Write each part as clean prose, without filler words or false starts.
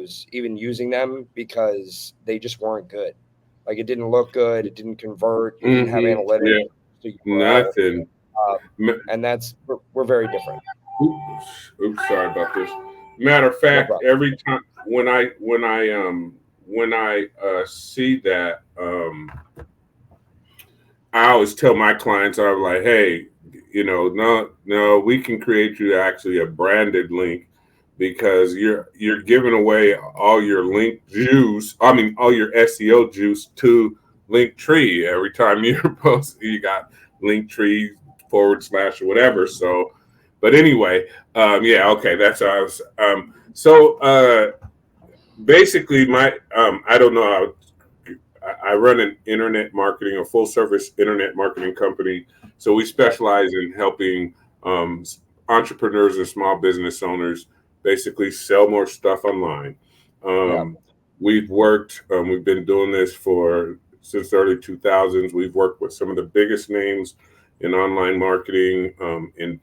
was even using them because they just weren't good. Like it didn't look good, it didn't convert, it didn't have analytics, Yeah. the URL, Nothing. and we're very different. Oops, sorry about this. Matter of No fact, problem. every time when I see that, I always tell my clients, I'm like, hey, no, we can create you actually a branded link because you're giving away all your link juice. I mean, all your SEO juice to Linktree every time you're posting. You got Linktree / or whatever. So, but anyway, yeah, okay, that's how I was. Basically, my I don't know how I run an internet marketing, a full service internet marketing company. So we Okay. specialize in helping um, entrepreneurs and small business owners basically sell more stuff online. Yeah. Um, we've been doing this for since the early 2000s. We've worked with some of the biggest names in online marketing in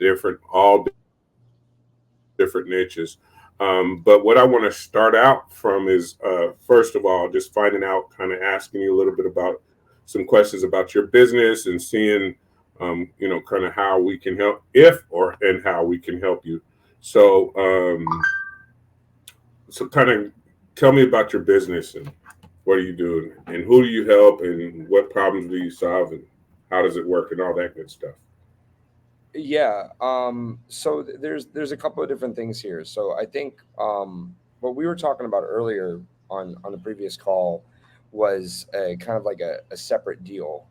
all different niches. But what I want to start out from is, first of all, just finding out, kind of asking you a little bit about some questions about your business and seeing, kind of how we can help, and how we can help you. So, kind of tell me about your business and what are you doing and who do you help and what problems do you solve and how does it work and all that good stuff. Yeah. So there's a couple of different things here. So I think what we were talking about earlier on the previous call was a kind of like a separate deal.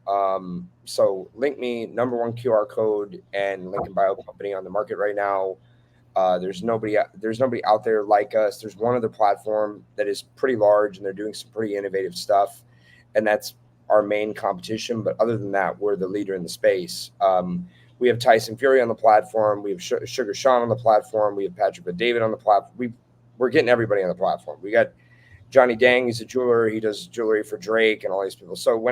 So LinkMe, number one QR code and link and bio company on the market right now. There's nobody out there like us. There's one other platform that is pretty large and they're doing some pretty innovative stuff, and that's our main competition. But other than that, we're the leader in the space. We have Tyson Fury on the platform. We have Sugar Sean on the platform. We have Patrick and David on the platform. We're getting everybody on the platform. We got Johnny Dang. He's a jeweler. He does jewelry for Drake and all these people. So Mm-hmm.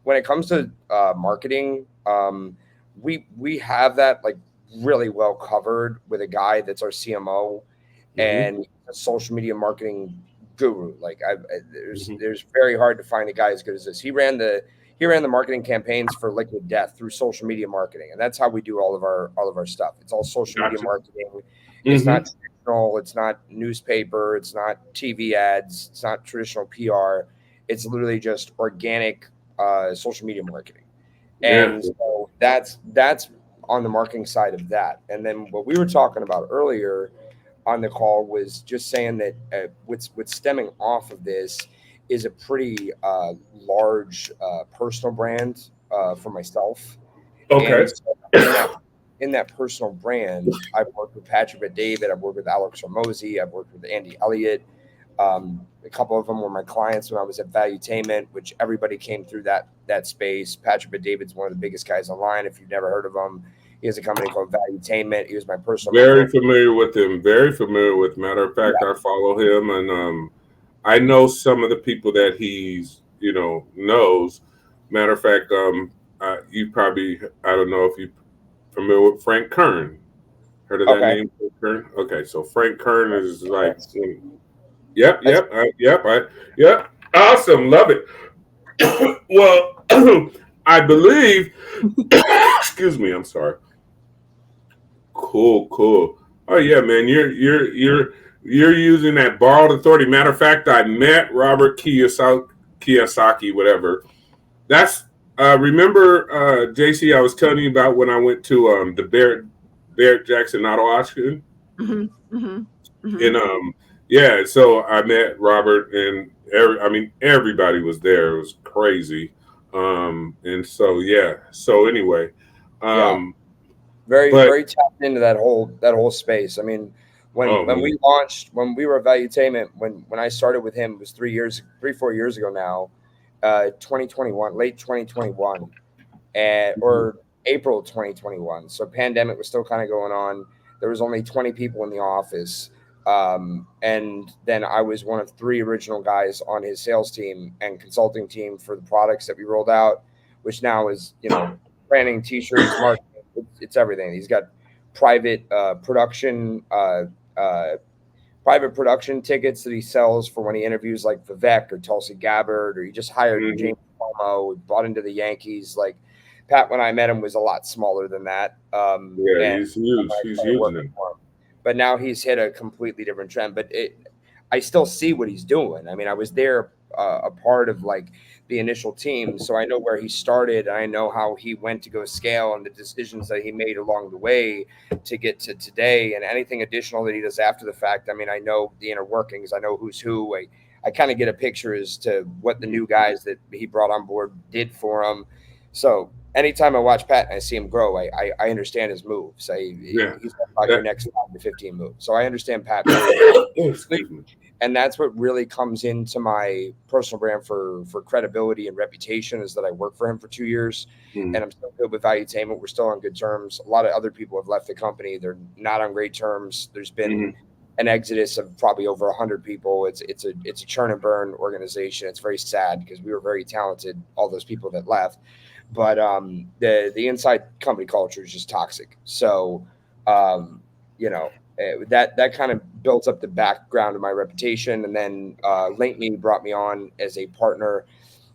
when it comes to marketing, we have that like really well covered with a guy that's our CMO Mm-hmm. and a social media marketing guru. Like Mm-hmm. there's very hard to find a guy as good as this. He ran the marketing campaigns for Liquid Death through social media marketing, and that's how we do all of our stuff. It's all social media Gotcha. marketing. It's not Mm-hmm. traditional. It's not newspaper. It's not TV ads. It's not traditional PR. It's literally just organic social media marketing. Yeah. And so that's on the marketing side of that. And then what we were talking about earlier on the call was just saying that what's stemming off of this is a pretty large personal brand for myself. And Okay. so in that personal brand, I've worked with Patrick Bet David, I've worked with Alex Hormozy, I've worked with Andy Elliott. A couple of them were my clients when I was at Valuetainment, which everybody came through that space. Patrick Bet David's one of the biggest guys online. If you've never heard of him, he has a company called Valuetainment. He was my personal Very mentor. familiar with him. Very familiar with. Matter of fact, Yeah. I follow him, and I know some of the people that he's knows. Matter of fact, you probably I don't know if you familiar with Frank Kern. Heard of that Okay. name, Frank Kern? Okay, so Frank Kern is like, Yes. yep, That's yep, yep, awesome, love it. Well, I believe. Excuse me, I'm sorry. Cool, cool. Oh yeah, man, you're using that borrowed authority. Matter of fact, I met Robert Kiyosaki, whatever. That's remember JC. I was telling you about when I went to the Barrett Jackson auto auction, Mhm, mhm, and mhm. yeah, so I met Robert, and I mean everybody was there. It was crazy, and so yeah. So anyway, yeah. um, Very but very tapped into that whole space. I mean, when oh when man, we launched when we were at Valuetainment, when I started with him, it was 4 years ago now, 2021, late 2021, and or April 2021. So pandemic was still kind of going on. There was only 20 people in the office. And then I was one of three original guys on his sales team and consulting team for the products that we rolled out, which now is, branding, t-shirts, marketing, it's everything. He's got private production, uh, private production tickets that he sells for when he interviews like Vivek or Tulsi Gabbard, or he just hired Hmm. James Cuomo, brought into the Yankees. Like Pat, when I met him, was a lot smaller than that. Yeah, And he's when huge. I He's started using working them. for him, but now he's hit a completely different trend. But I still see what he's doing. I mean, I was there a part of like the initial team, so I know where he started. And I know how he went to go scale and the decisions that he made along the way to get to today, and anything additional that he does after the fact. I mean, I know the inner workings. I know who's who. I kind of get a picture as to what the new guys that he brought on board did for him. So anytime I watch Pat and I see him grow, I understand his moves. Yeah. He's about your That, next 5 to 15 moves. So I understand Pat very well. excuse me. And that's what really comes into my personal brand for credibility and reputation, is that I worked for him for 2 years, Mm-hmm. and I'm still good with Valuetainment. We're still on good terms. A lot of other people have left the company; they're not on great terms. There's been an exodus of probably over 100 people. It's a churn and burn organization. It's very sad because we were very talented, all those people that left, but the inside company culture is just toxic. So um, you know, that kind of built up the background of my reputation. And then LinkMe brought me on as a partner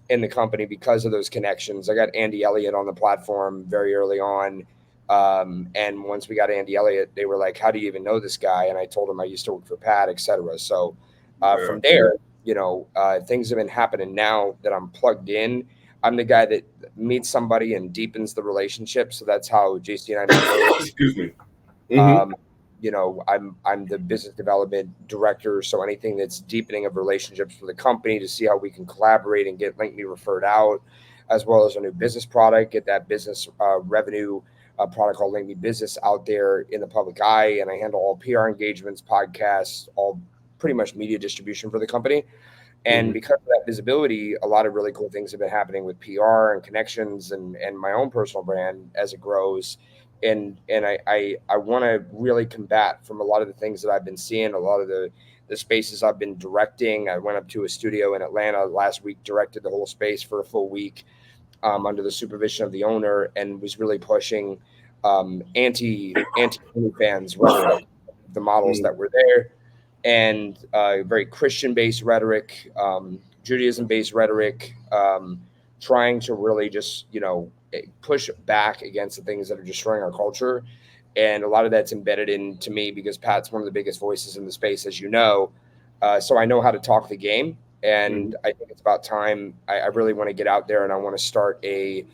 in the company because of those connections. I got Andy Elliott on the platform very early on. And once we got Andy Elliott, they were like, "How do you even know this guy?" And I told him I used to work for Pat, etc. So Yeah. from there, things have been happening now that I'm plugged in. I'm the guy that meets somebody and deepens the relationship. So that's how JC and I met early. Excuse me. Mm-hmm. um, I'm the business development director, so anything that's deepening of relationships for the company to see how we can collaborate and get LinkMe referred out, as well as a new business product, get that business revenue product called LinkMe Business out there in the public eye, and I handle all PR engagements, podcasts, all pretty much media distribution for the company. And Mm-hmm. because of that visibility, a lot of really cool things have been happening with PR and connections and my own personal brand as it grows. And I want to really combat from a lot of the things that I've been seeing, a lot of the spaces I've been directing. I went up to a studio in Atlanta last week, directed the whole space for a full week under the supervision of the owner, and was really pushing anti fans rhetoric, the models that were there, and very Christian based rhetoric, Judaism based rhetoric, trying to really just push back against the things that are destroying our culture. And a lot of that's embedded into me because Pat's one of the biggest voices in the space, as you know. So I know how to talk the game, Mm-hmm. and I think it's about time. I really want to get out there and I want to start a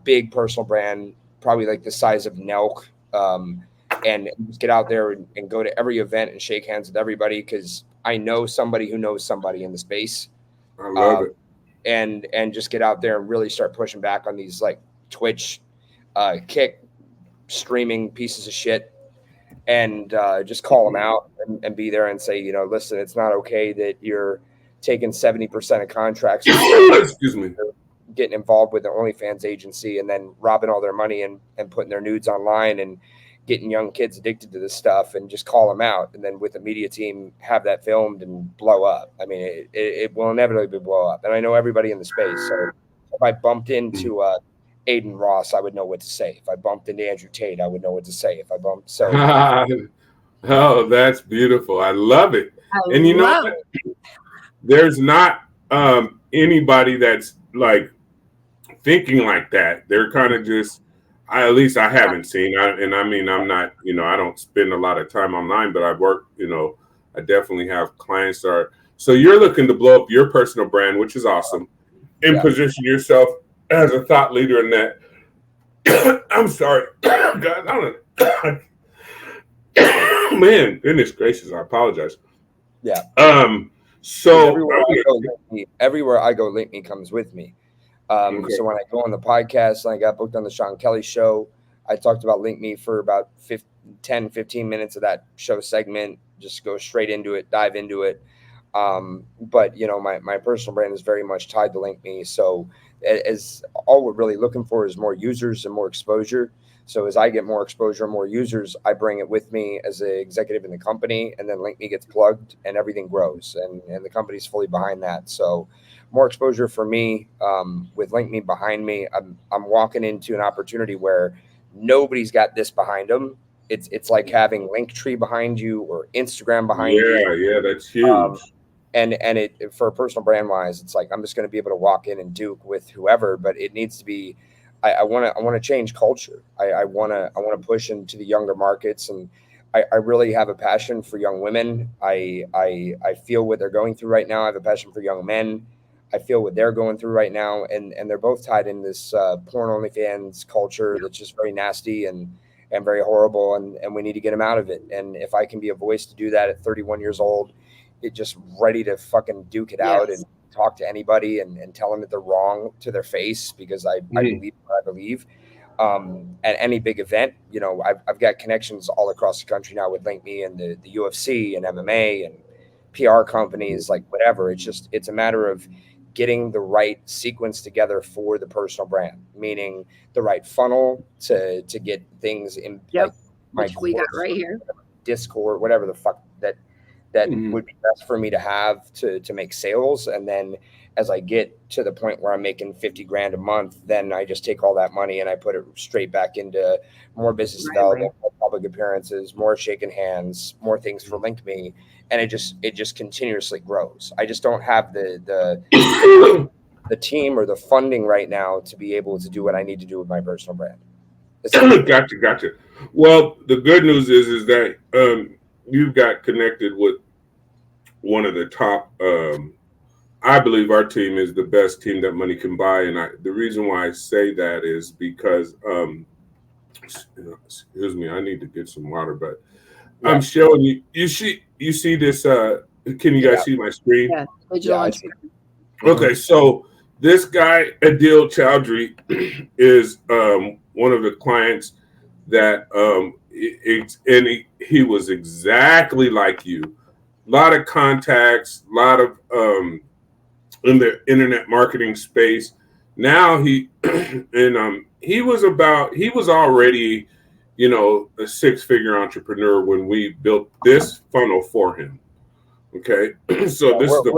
big personal brand, probably like the size of Nelk. And just get out there and go to every event and shake hands with everybody because I know somebody who knows somebody in the space. I love Um, it. and just get out there and really start pushing back on these like Twitch, kick streaming pieces of shit, and just call them out and be there and say, listen, it's not okay that you're taking 70% of contracts with streamers, Excuse me. getting involved with the OnlyFans agency, and then robbing all their money and putting their nudes online and getting young kids addicted to this stuff, and just call them out. And then with the media team, have that filmed and blow up. I mean, it will inevitably blow up. And I know everybody in the space. So if I bumped into Aiden Ross, I would know what to say. If I bumped into Andrew Tate, I would know what to say. If I bumped, so Oh, that's beautiful. I love it. I And you know love what? There's not anybody that's like thinking like that. They're kind of just, at least I haven't seen. And I mean, I'm not, I don't spend a lot of time online, but I work, I definitely have clients that are. So you're looking to blow up your personal brand, which is awesome, and yeah. position yourself as a thought leader in that. I'm sorry. God, I don't man, goodness gracious, I apologize. Yeah. Um, Because so everywhere I go, LinkMe comes with me. okay. So when I go on the podcast and I got booked on the Sean Kelly show, I talked about LinkMe for about 10, 15 minutes of that show segment, just go straight into it, dive into it. But my personal brand is very much tied to LinkMe. So as all we're really looking for is more users and more exposure. So as I get more exposure and more users, I bring it with me as an executive in the company, and then LinkMe gets plugged and everything grows, and the company's fully behind that. So more exposure for me with LinkMe behind me. I'm walking into an opportunity where nobody's got this behind them, It's like having Linktree behind you or Instagram behind you. Yeah, yeah, that's Um, huge. and it for a personal brand wise, it's like I'm just going to be able to walk in and duke with whoever, but it needs to be. I want to change culture. I want to push into the younger markets, and I really have a passion for young women. I feel what they're going through right now. I have a passion for young men. I feel what they're going through right now, and they're both tied in this porn OnlyFans culture that's just very nasty and very horrible, and we need to get them out of it. And if I can be a voice to do that at 31 years old, it just ready to fucking duke it out and Yes. talk to anybody and tell them that they're wrong to their face because I Mhm. believe what I believe. At any big event, I've got connections all across the country now with LinkMe and the UFC and MMA and PR companies, like whatever. It's a matter of getting the right sequence together for the personal brand, meaning the right funnel to get things in, Yep. like my Which we got course right or here. Discord, whatever the fuck that Mhm. would be best for me to have to make sales. And then as I get to the point where I'm making 50 grand a month, then I just take all that money and I put it straight back into more business Right away. development, more public appearances, more shaking hands, more things for LinkMe. And it just continuously grows. I just don't have the team or the funding right now to be able to do what I need to do with my personal brand, essentially. Gotcha, gotcha. Well, the good news is that you've got connected with one of the top. I believe our team is the best team that money can buy, and the reason why I say that is because excuse me, I need to get some water, but I'm Yeah. showing you. You see this? Can you Yeah. guys see my screen? Yeah. Digital Yeah. I see. entrepreneur. Hmm. Okay, so this guy Adil Chowdhury is one of the clients that and he was exactly like you. A lot of contacts, a lot of in the internet marketing space. Now and he was already, a six-figure entrepreneur when we built this funnel for him. Okay, so Yeah, this is the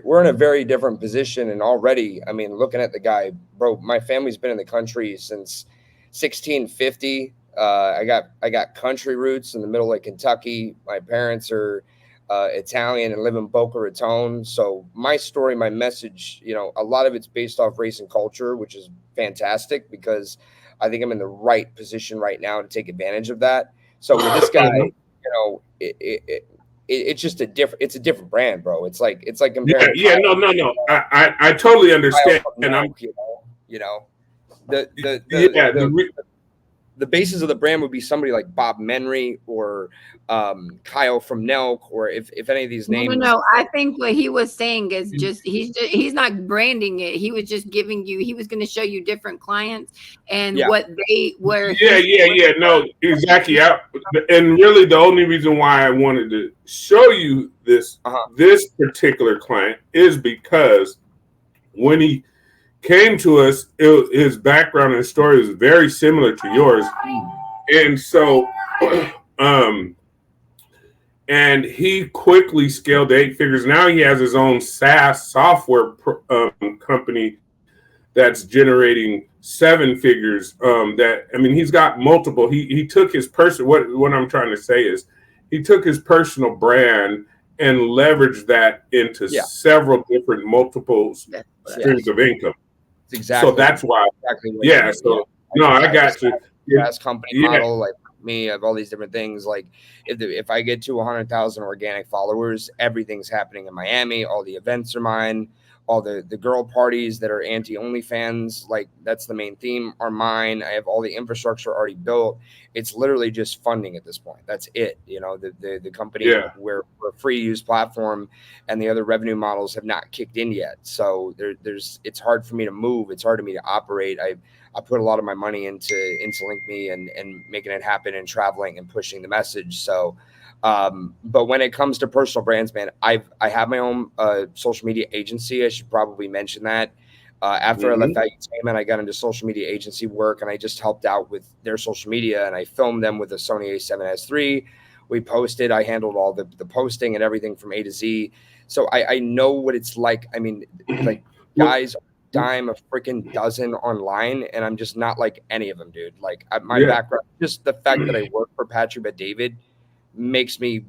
we're in a very different position, and already, I mean, looking at the guy, bro. My family's been in the country since 1650. I got country roots in the middle of Kentucky. My parents are Italian and live in Boca Raton. So my story, my message, a lot of it's based off race and culture, which is fantastic because I think I'm in the right position right now to take advantage of that. So with this guy, Mhm. it's just it's a different brand, bro. It's like Yeah, comparing yeah, no, Kyle no, no. I totally understand. from And Nelk, the the the yeah, the the basis of the brand would be somebody like Bob Menry or Kyle from Nelk, or if any of these No, no, names. no. I think what he was saying is he's not branding it. He was just giving you. He was going to show you different clients and Yeah. what they where yeah, he yeah, yeah. No, exactly. And really, the only reason why I wanted to show you Uh-huh. this particular client is because when he came to us, his background and story was very similar to yours, and so, um, and he quickly scaled to eight figures. Now he has his own SaaS software company that's generating seven figures. That I mean, he's got multiple. He took his person. What I'm trying to say is, he took his personal brand and leveraged that into Yeah. several different multiple that's what I streams Yes. of income. It's So exactly that's why. exactly what he Yeah. did. Yeah. So no, I I have a got you. SaaS company Yeah. model, like me. I have all these different things. Like if I get to 100,000 organic followers, everything's happening in Miami. All the events are mine. All the girl parties that are anti OnlyFans, like that's the main theme, are mine. I have all the infrastructure already built. It's literally just funding at this point. That's it. The company, Yeah. we're a free use platform, and the other revenue models have not kicked in yet. So there's it's hard for me to move. It's hard for me to operate. I put a lot of my money into LinkMe and making it happen and traveling and pushing the message. So, but when it comes to personal brands, man, I have my own social media agency. I should probably mention that. After I left Hmm. Valuetainment, I got into social media agency work, and I just helped out with their social media, and I filmed them with a Sony A7S III. We posted. I handled all the posting and everything from A to Z. So I know what it's like. I mean, like Well, guys. dime a freaking dozen online, and I'm just not like any of them, dude. Like my Yeah. background, just the fact that I work for Patrick Bet David makes me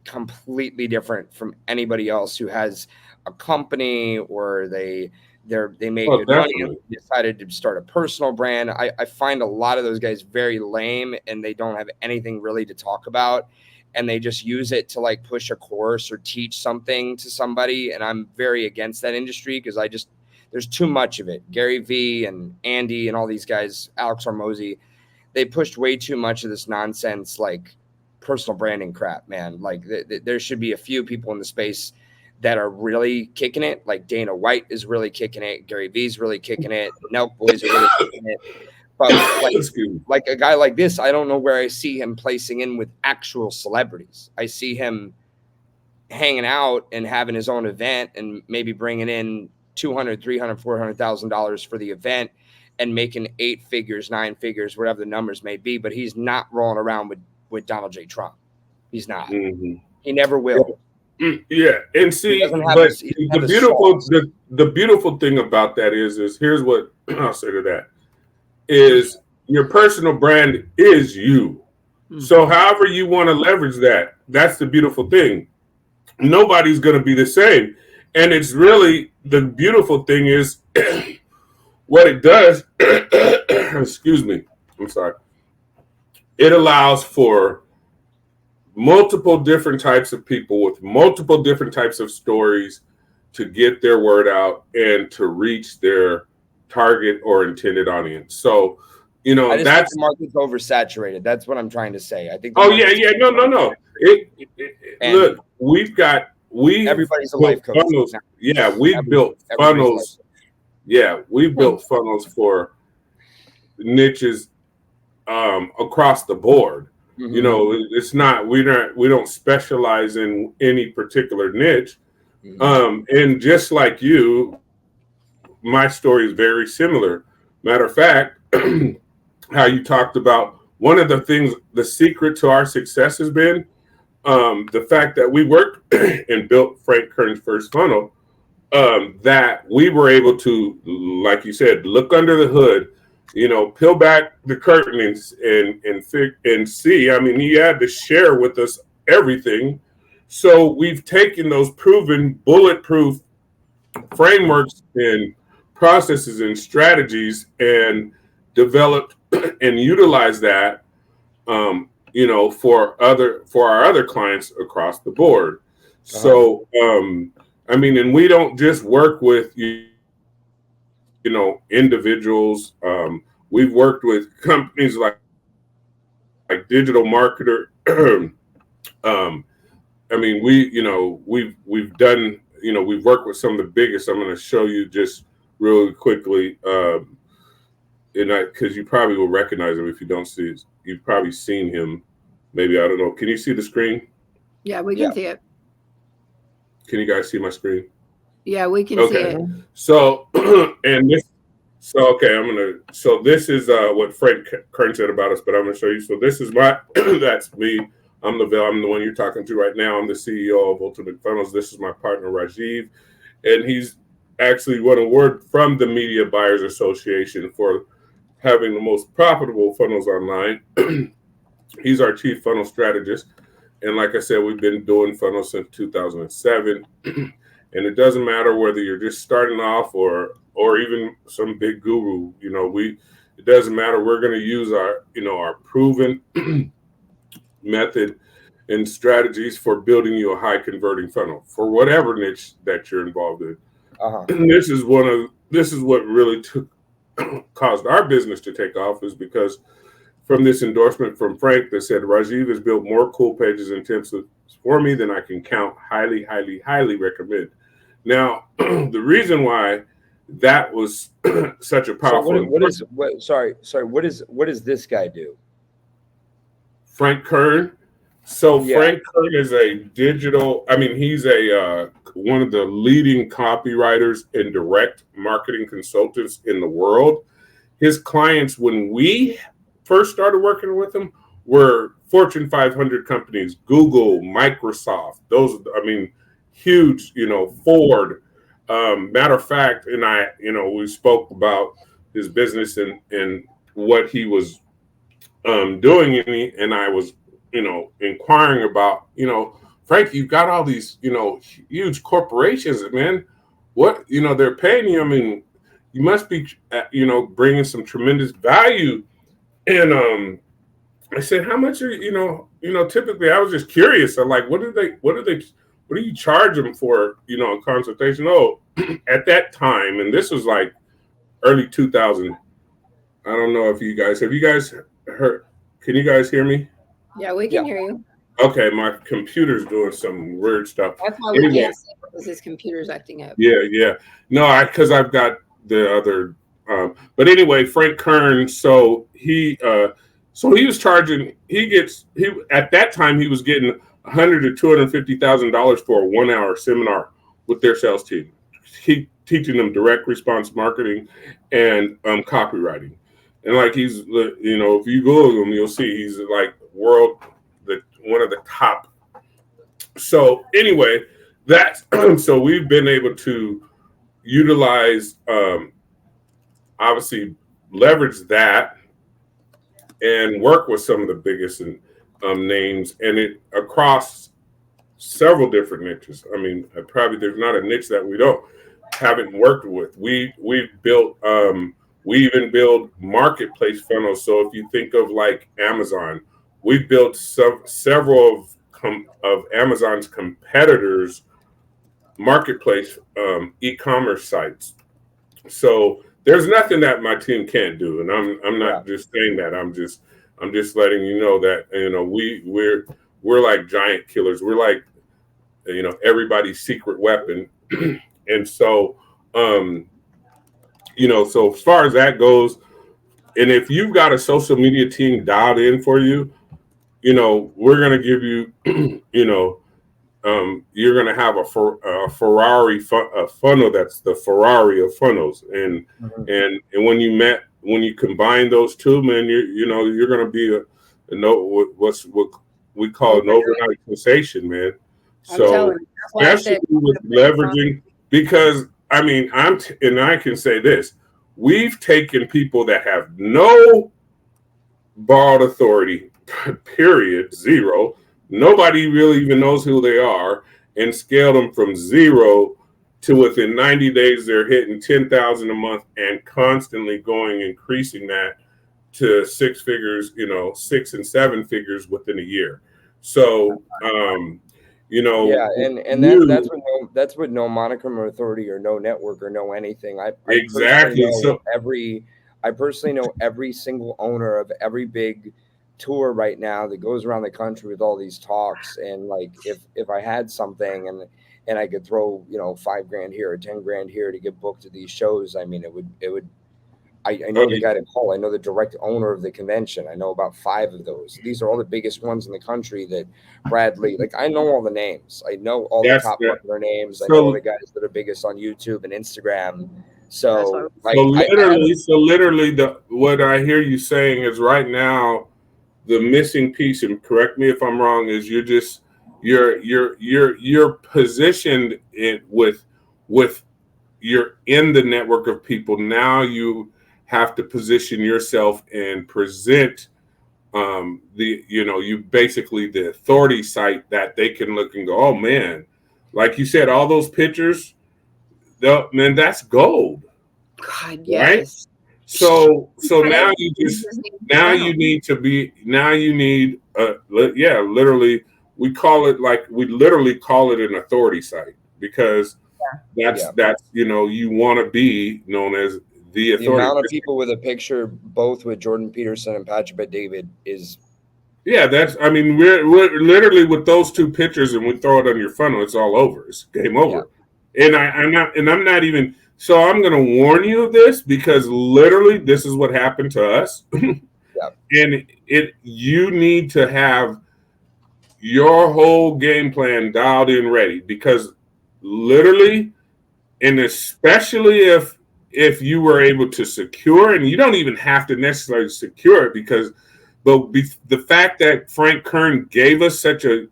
completely different from anybody else who has a company or they made Oh, good money and definitely. decided to start a personal brand. I find a lot of those guys very lame and they don't have anything really to talk about and they just use it to like push a course or teach something to somebody. And I'm very against that industry because I just there's too much of it. Gary Vee and Andy and all these guys, Alex Hormozy, they pushed way too much of this nonsense like personal branding crap, man. Like there should be a few people in the space that are really kicking it. Like Dana White is really kicking it. Gary Vee's really kicking it. Nelk boys are really kicking it. But Excuse me. like a guy like this, I don't know where I see him placing in with actual celebrities. I see him hanging out and having his own event and maybe bringing in 200, 300, $400,000 for the event and making 8 figures, 9 figures, whatever the numbers may be. But he's not rolling around with Donald J. Trump. He's not. Mm-hmm. He never will. Yeah, and He see, doesn't have but he doesn't the have the beautiful sauce. the beautiful thing about that is here's what I'll say to that is your personal brand is you. So however you want to leverage that, that's the beautiful thing. Nobody's going to be the same, and it's really the beautiful thing is what it does. Excuse me, I'm sorry. It allows for multiple different types of people with multiple different types of stories to get their word out and to reach their target or intended audience. So, I just think that's the market's oversaturated. That's what I'm trying to say. I think the oh yeah, market's yeah, no. and Look, we've everybody's a built life coach. funnels. Now. Yeah, we've built Everybody's a life funnels. Yeah, we've built funnels for niches across the board. coach. It's not we don't specialize in any particular niche. And just like you, my story is very similar. Matter of fact, how you talked about one of the things, the secret to our success has been the fact that we worked and built Frank Kern's first funnel. That we were able to, like you said, look under the hood, peel back the curtain and see. I mean, he had to share with us everything. So we've taken those proven bulletproof frameworks and processes and strategies and developed and utilized that, for our other clients across the board. So, I mean, and we don't just work with individuals. We've worked with companies like Digital Marketer. I mean, we've done, we've worked with some of the biggest. I'm going to show you just really quickly, because you probably will recognize him if you don't see it. You've probably seen him. Maybe, I don't know. Can you see the screen? Yeah, we can see it. Can you guys see my screen? Yeah, we can see Okay. it. So, so this is what Frank Kern said about us, but I'm gonna show you. So this is that's me. I'm the one you're talking to right now. I'm the CEO of Ultimate Funnels. This is my partner Rajiv, and he's actually won an award from the Media Buyers Association for having the most profitable funnels online. He's our chief funnel strategist. And like I said, we've been doing funnels since 2007. And it doesn't matter whether you're just starting off or even some big guru, it doesn't matter. We're going to use our proven method and strategies for building you a high converting funnel for whatever niche that you're involved in. This is what really caused our business to take off, is because from this endorsement from Frank that said, Rajiv has built more cool pages and templates for me than I can count. Highly, highly, highly recommend. Now, the reason why that was such a powerful. So what does this guy do? Frank Kern. So yeah. Frank Kern is he's one of the leading copywriters and direct marketing consultants in the world. His clients, when we first started working with him, were Fortune 500 companies, Google, Microsoft, huge, Ford, Matter of fact, and we spoke about his business and what he was doing, and I was, inquiring about, Frank, you've got all these, huge corporations, man. What, they're paying you. I mean, you must be, bringing some tremendous value. And I said, how much are typically I was just curious. I'm like, what do you charge them for, a consultation? Oh, at that time, and this was like early 2000. I don't know if have you guys heard, can you guys hear me? Yeah, we Yeah. can hear you. Okay, my computer's doing some weird stuff. That's why we Anyway, can't see because his computer's acting up. yeah. No, because I've got the other. But anyway, Frank Kern. So he was charging. He at that time he was getting $100,000 to $250,000 for a 1 hour seminar with their sales team. He teaching them direct response marketing and copywriting. And like if you Google him, you'll see he's like one of the top. So anyway, that's so we've been able to utilize, obviously leverage that and work with some of the biggest names, and it across several different niches. I mean, probably there's not a niche that we haven't worked with. We've built, we even build marketplace funnels. So if you think of like Amazon, we built several of Amazon's competitors' marketplace e-commerce sites. So there's nothing that my team can't do, and I'm not just saying that. I'm just letting you know that we're like giant killers. We're like everybody's secret weapon, and so so as far as that goes, and if you've got a social media team dialed in for you, we're gonna give you you're going to have a Ferrari funnel that's the Ferrari of funnels, and when you combine those two, man, you're going to be what we call an overnight sensation, man. So especially with leveraging, because I mean and I can say this: we've taken people that have no borrowed authority, period, zero. Nobody really even knows who they are, and scale them from zero to within 90 days, they're hitting 10,000 a month and constantly increasing that to six figures, 6 and 7 figures within a year. So, Yeah, and that's with no monochrome or authority or no network or no anything. Exactly. I personally know every single owner of every big tour right now that goes around the country with all these talks. And like if I had something and I could throw $5,000 here or 10 grand here to get booked to these shows, I mean it would I know the guy to call. I know the direct owner of the convention. I know about 5 of those. These are all the biggest ones in the country that Bradley, like I know all the names. I know all the top popular names. I know all the guys that are biggest on YouTube and Instagram. So literally what I hear you saying is right now the missing piece, and correct me if I'm wrong, is you're positioned with you're in the network of people. Now you have to position yourself and present you basically the authority site that they can look and go, oh man, like you said, all those pictures, man, that's gold. God, yes. Right? So now you need literally we literally call it an authority site, because that's you want to be known as the authority. The amount of people with a picture both with Jordan Peterson and Patrick Bet-David is we're literally with those 2 pictures, and we throw it on your funnel, it's all over. It's game over. And I'm not even. So I'm going to warn you of this, because literally this is what happened to us. And you need to have your whole game plan dialed in ready, because literally, and especially if you were able to secure, and you don't even have to necessarily secure it, but the fact that Frank Kern gave us such a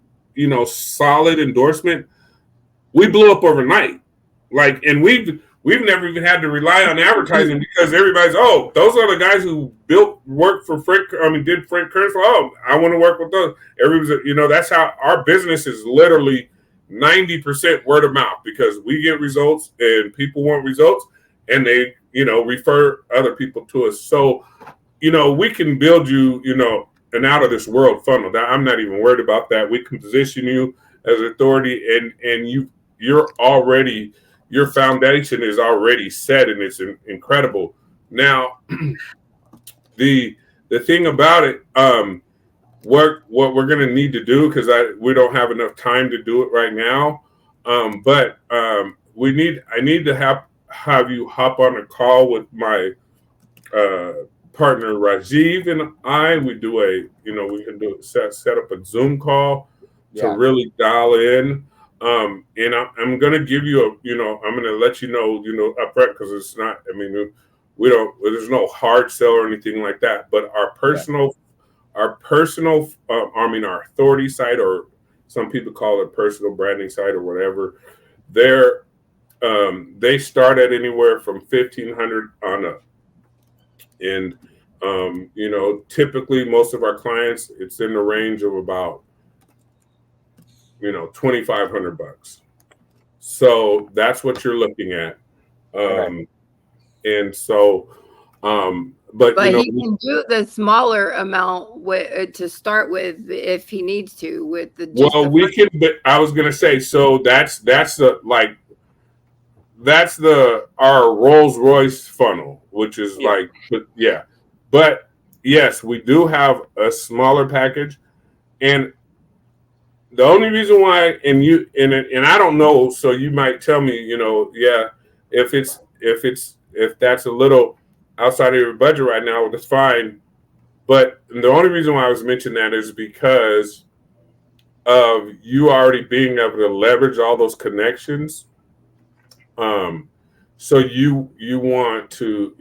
solid endorsement, we blew up overnight. Like, and we've never even had to rely on advertising because everybody's, oh, those are the guys who built work for Frank. I mean, did Frank Kern. Oh, I want to work with those. Everybody's, that's how our business is literally 90% word of mouth because we get results and people want results and they, refer other people to us. So, we can build you, an out of this world funnel. I'm not even worried about that. We can position you as authority and you're already, your foundation is already set and it's incredible. Now, the thing about it, what we're gonna need to do because we don't have enough time to do it right now, but I need to have you hop on a call with my uh, partner Rajiv and I. We do we can do set up a Zoom call to Yeah. really dial in. And I'm gonna give you I'm gonna let upfront because it's not. I mean, we don't. There's no hard sell or anything like that. But Yeah. our authority site, or some people call it personal branding site or whatever. They're they start at anywhere from 1,500 on up, and typically most of our clients, it's in the range of about 2,500 bucks. So that's what you're looking at. Okay. And so, but But he can do the smaller amount to start with if he needs to with just well, the we first. can. But I was gonna say, so that's the our Rolls Royce funnel, which is Yeah. like, but yeah, but yes, we do have a smaller package, and the only reason why, and I don't know, so you might tell me, yeah, if that's a little outside of your budget right now, that's fine. But the only reason why I was mentioning that is because of you already being able to leverage all those connections. Um, so you want to,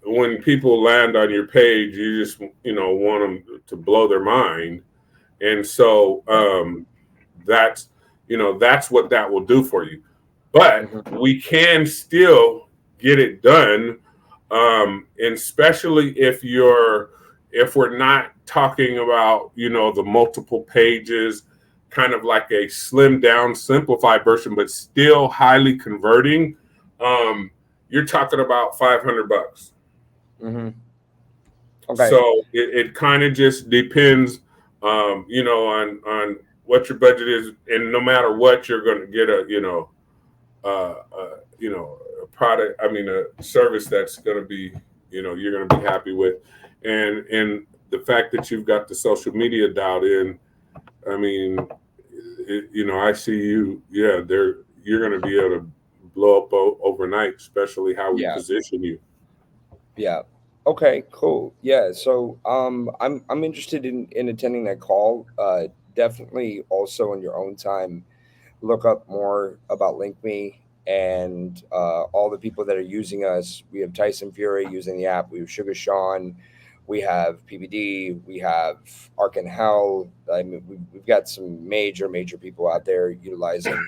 when people land on your page, you just want them to blow their mind, and so that's what that will do for you. But Hmm. we can still get it done, and especially if we're not talking about the multiple pages, kind of like a slimmed down, simplified version, but still highly converting. Um, you're talking about 500 bucks. Hmm. Okay. So it kind of just depends, on what your budget is, and no matter what, you're going to get a product. I mean, a service that's going to be, you're going to be happy with, and the fact that you've got the social media dialed in. I mean, I see you. Yeah, you're going to be able to blow up overnight, especially how we Yeah. position you. Yeah. Okay, cool. Yeah, so I'm interested in attending that call. Definitely also in your own time look up more about LinkMe and all the people that are using us. We have Tyson Fury using the app. We have Sugar Sean. We have PBD. We have Ark and Hell. I mean, we've got some major people out there utilizing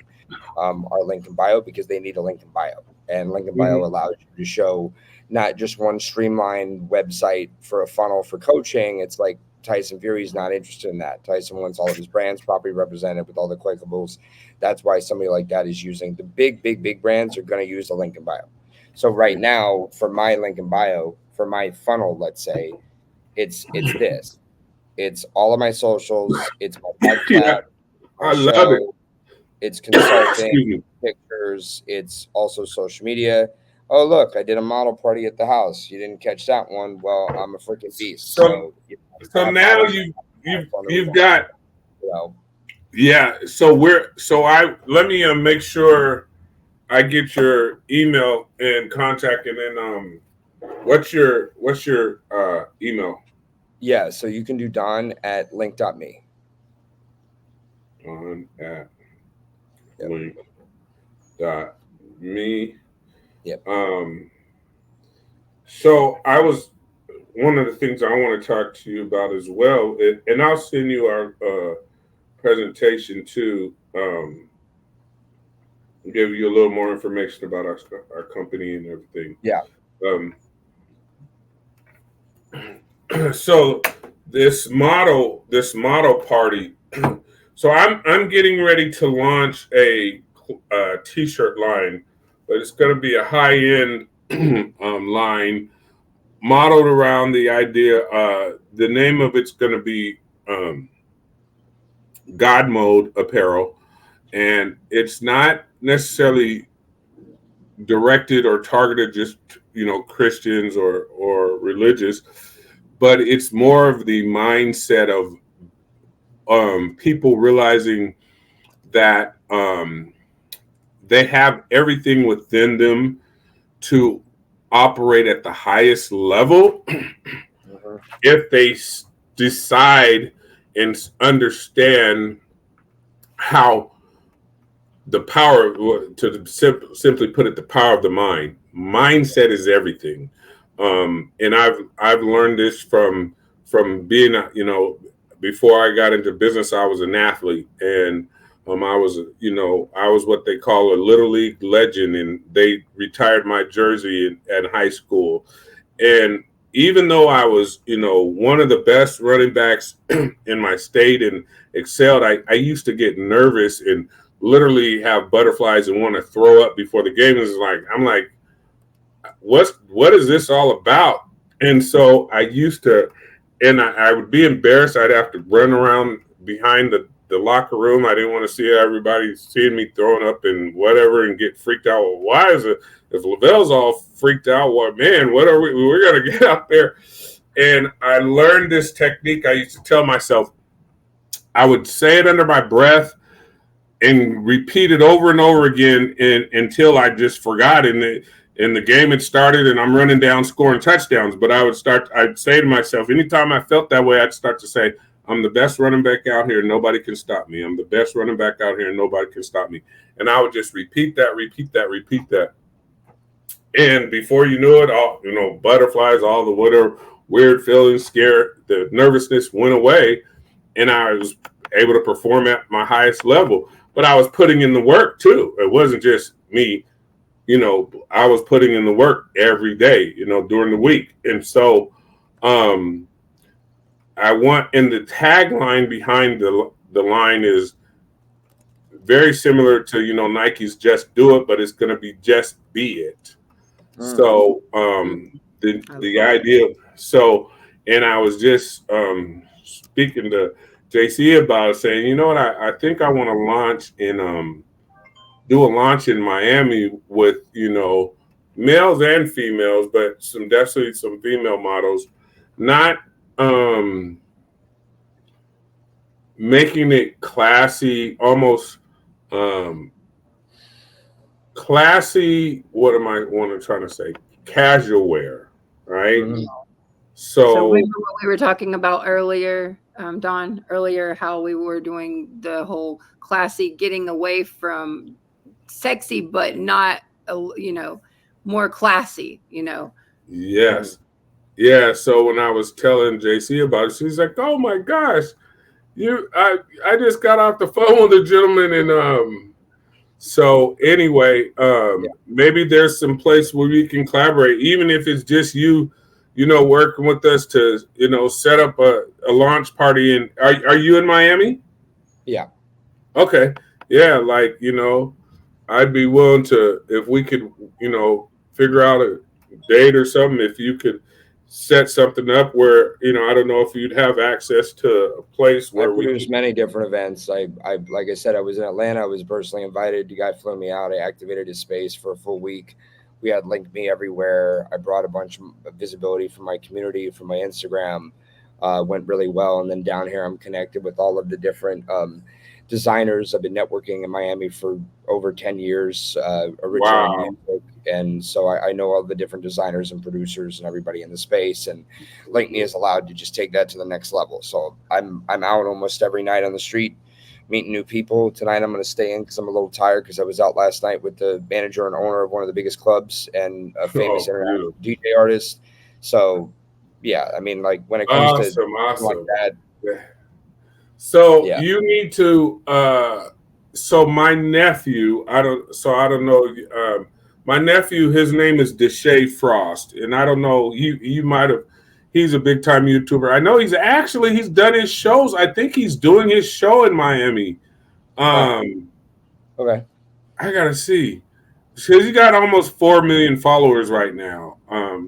our link in bio because they need a link in bio. And link in bio Mhm. allows you to show not just one streamlined website for a funnel for coaching. It's like Tyson Fury's not interested in that. Tyson wants all of his brands properly represented with all the clickables. That's why somebody like that is using the big brands are going to use the link in bio. So right now, for my link in bio, for my funnel, let's say, it's this. It's all of my socials. It's my Yeah, podcast, my I love it. show. It's consulting, Excuse me. pictures. It's also social media. Oh, look, I did a model party at the house. You didn't catch that one. Well, I'm a freaking beast. So So I so have now models you've on the you've got, you know. yeah. So I let me make sure I get your email and contact, and then what's your email Yeah, so you can do Don at link.me. on at Yep. link.me. Yep. Um, so I was one of the things I want to talk to you about as well, and I'll send you our presentation too. give you a little more information about our company and everything. Yeah. Um, so this model party. So I'm getting ready to launch a t-shirt line, but it's going to be a high end line modeled around the idea. The name of it's going to be um, God Mode Apparel, and it's not necessarily directed or targeted just Christians or religious, but it's more of the mindset of people realizing that they have everything within them to operate at the highest level Mhm. if they decide and understand how the power, to simply put it, the power of the mind. Mindset is everything. And I've learned this from being, before I got into business, I was an athlete, and I was what they call a little league legend, and they retired my jersey at high school. And even though I was, one of the best running backs in my state and excelled, I used to get nervous and literally have butterflies and want to throw up before the game. Is like, I'm like, what is this all about? And so I used to, and I would be embarrassed. I'd have to run around behind the locker room. I didn't want to see everybody seeing me throwing up and whatever and get freaked out. Well, why is it, if Lavelle's all freaked out, what, man, what are we're going to get out there. And I learned this technique. I used to tell myself, I would say it under my breath and repeat it over and over again until I just forgot. And the game had started and I'm running down scoring touchdowns. But I'd say to myself, anytime I felt that way, I'd start to say, I'm the best running back out here. Nobody can stop me. I'm the best running back out here. Nobody can stop me. And I would just repeat that, repeat that, repeat that. And before you knew it, all, butterflies, all the whatever weird feelings, scare, the nervousness went away. And I was able to perform at my highest level. But I was putting in the work too. It wasn't just me, I was putting in the work every day, during the week. And so um, and the tagline behind the line is very similar to, Nike's Just Do It, but it's going to be Just Be It. Mm. So I the love it. idea, and I was just speaking to JC about it, saying, you know what, I think I want to do a launch in Miami with, males and females, but definitely some female models, not um, making it classy, almost um, classy. What am I trying to say? Casual wear, right? Mhm. So So remember what we were talking about earlier, Don, earlier, how we were doing the whole classy, getting away from sexy, but not, more classy. Mhm. yes, yeah. So when I was telling JC about it, she's like, "Oh my gosh, I just got off the phone with a gentleman, and so anyway, Yeah. maybe there's some place where we can collaborate, even if it's just you, working with us to, set up a launch party. And are you in Miami? Yeah. Okay, yeah, like I'd be willing to, if we could, figure out a date or something. If you could set something up where, I don't know if you'd have access to a place I where we produced could. many different events. Like I said, I was in Atlanta. I was personally invited. The guy flew me out. I activated his space for a full week. We had LinkMe everywhere. I brought a bunch of visibility from my community, from my Instagram. Went really well. And then down here, I'm connected with all of the different designers. I've been networking in Miami for over 10 years, originally in Wow, music. And so I know all the different designers and producers and everybody in the space. And LinkMe is allowed to just take that to the next level. So I'm out almost every night on the street, meeting new people. Tonight I'm going to stay in because I'm a little tired because I was out last night with the manager and owner of one of the biggest clubs and a famous oh, international beautiful, DJ artist. So yeah, I mean, like when it comes to awesome, like awesome. that, So yeah, you need to So my nephew, I don't know. My nephew, his name is Deshae Frost, and I don't know. You might have. He's a big time YouTuber. I know he's done his shows. I think he's doing his show in Miami. Huh. Um, Okay. I gotta see. Because he got almost 4 million followers right now.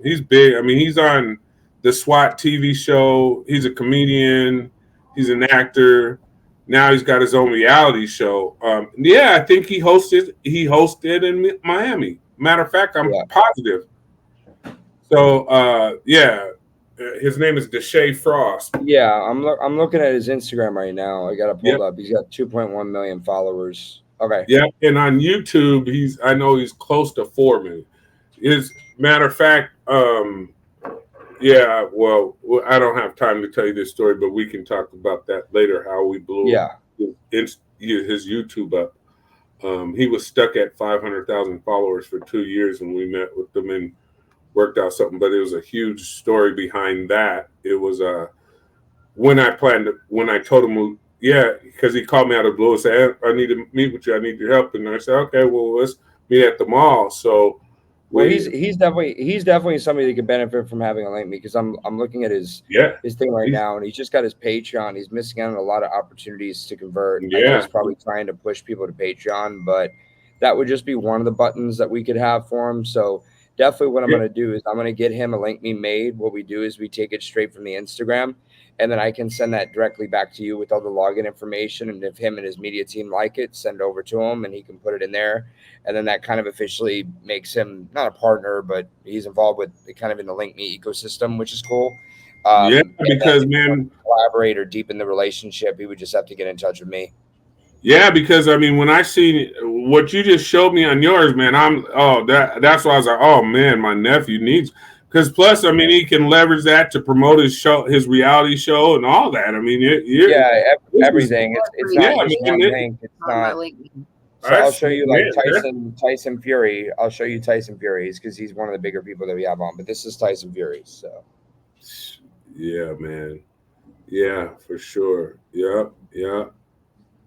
He's big. I mean, he's on the SWAT TV show. He's a comedian. He's an actor. Now he's got his own reality show. Yeah, I think he hosted. He hosted in Miami. Matter of fact, I'm Yeah. positive. So yeah, his name is Deshae Frost. Yeah. I'm looking at his Instagram right now. I got it pulled Yep, up. He's got 2.1 million followers. Okay. yep. And on YouTube, I know he's close to 4 million. His matter of fact, yeah, well, I don't have time to tell you this story, but we can talk about that later. How we blew Yeah. his YouTube up. He was stuck at 500,000 followers for 2 years, and we met with them and worked out something. But it was a huge story behind that. It was when I told him, yeah, because he called me out of the blue and said, I need to meet with you. I need your help, and I said, okay, well, let's meet at the mall. So Well, we, he's definitely somebody that could benefit from having a link me because I'm looking at yeah, his thing right he's, now, and he's just got his Patreon. He's missing out on a lot of opportunities to convert. I know yeah, he's probably trying to push people to Patreon, but that would just be one of the buttons that we could have for him. So definitely, what I'm yeah, going to do is I'm going to get him a link me made. What we do is we take it straight from the Instagram, and then I can send that directly back to you with all the login information. And if him and his media team like it, send over to him, and he can put it in there, and then that kind of officially makes him not a partner, but he's involved with kind of in the LinkMe ecosystem, which is cool. yeah, And then because if he wants man, to collaborate or deepen the relationship, he would just have to get in touch with me. yeah, because I mean, when I see what you just showed me on yours, man, that's why I was like, oh man, my nephew needs. Because plus, I mean, he can leverage that to promote his show, his reality show, and all that. I mean, Yeah, this is, everything. It's yeah, not Everything I just mean, one link. It's on my not. link. So I'll that's show you like man, Tyson Fury. I'll show you Tyson Fury because he's one of the bigger people that we have on. But this is Tyson Fury. So yeah, man, yeah, for sure, yeah, yeah,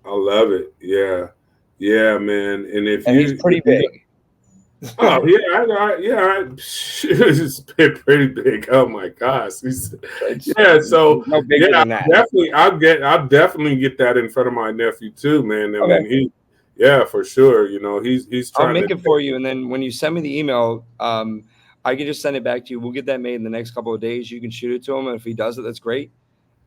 I love it, yeah, yeah, man, and and he's pretty if you big. oh yeah, it's pretty big. Oh my gosh, It's yeah. So no bigger yeah, than that. I'll definitely get that in front of my nephew too, man. I Okay. mean, yeah, for sure. You know, he's I'll trying make to, it for you, and then when you send me the email, I can just send it back to you. We'll get that made in the next couple of days. You can shoot it to him, and if he does it, that's great.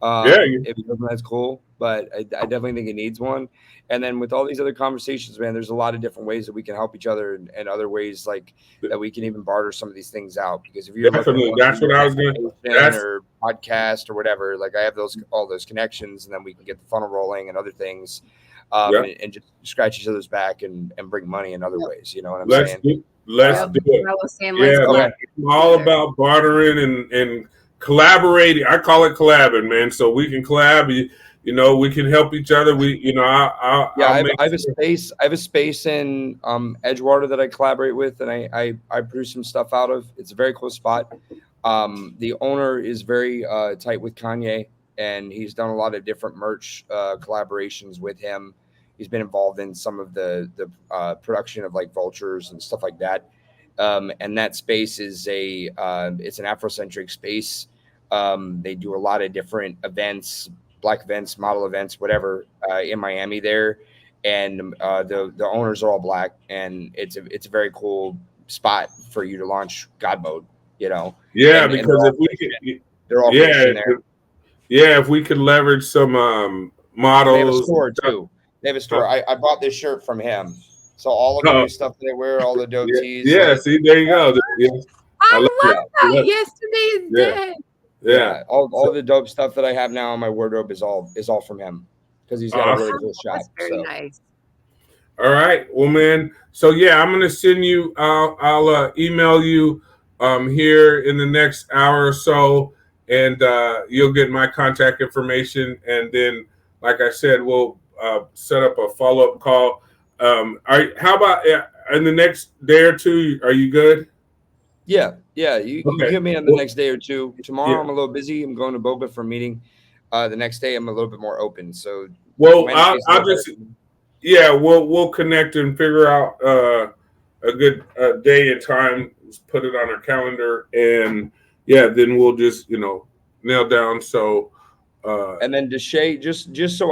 yeah, If he doesn't, that's cool. But I definitely think he needs one. And then with all these other conversations, man, there's a lot of different ways that we can help each other, and other ways like that we can even barter some of these things out. Because if you're looking definitely. for That's what I was gonna. consultation That's or podcast or whatever, like I have all those connections, and then we can get the funnel rolling and other things, yeah. and just scratch each other's back and bring money in other Yep. ways. You know what I'm saying? Let's Yep. do it. I was saying, let's Yeah, Okay. man. collaborate I'm all together. about bartering and collaborating. I call it collabing, man. So we can collab. You know, we can help each other. Yeah, I'll make I have a sure. space. I have a space in Edgewater that I collaborate with, and I produce some stuff out of. It's a very cool spot. The owner is very tight with Kanye, and he's done a lot of different merch collaborations with him. He's been involved in some of the production of like vultures and stuff like that. And that space is it's an Afrocentric space. They do a lot of different events, black events, model events, whatever, in Miami there, and the owners are all black, and it's a very cool spot for you to launch God mode, you know, Yeah, and because if we could, they're all yeah, Christian there. yeah, if we could leverage some They have a models and store stuff. too. They have a Huh? store. I bought this shirt from him, so all of the Oh, new stuff that they wear, all the dope yeah, tees, yeah. like See, there you go. Yeah, I love I it. love yeah, that. Yeah, Yesterday is yeah, dead. yeah. all So the dope stuff that I have now in my wardrobe is all from him because he's got a really awesome. cool That's shop. very So nice. All right. Well, man. So yeah, I'm gonna send you. I'll email you here in the next hour or so, and you'll get my contact information. And then, like I said, we'll set up a follow up call. How about in the next day or two? Are you good? yeah, you Okay. hit me on the Well, next day or two. yeah. Tomorrow I'm a little busy. I'm going to Boba for a meeting. The next day I'm a little bit more open. So Well, Wednesday's a I'll little better just for me. yeah, we'll connect and figure out a good day and time. Put it on our calendar, and yeah, then we'll just nail down. So And then Deshae, just so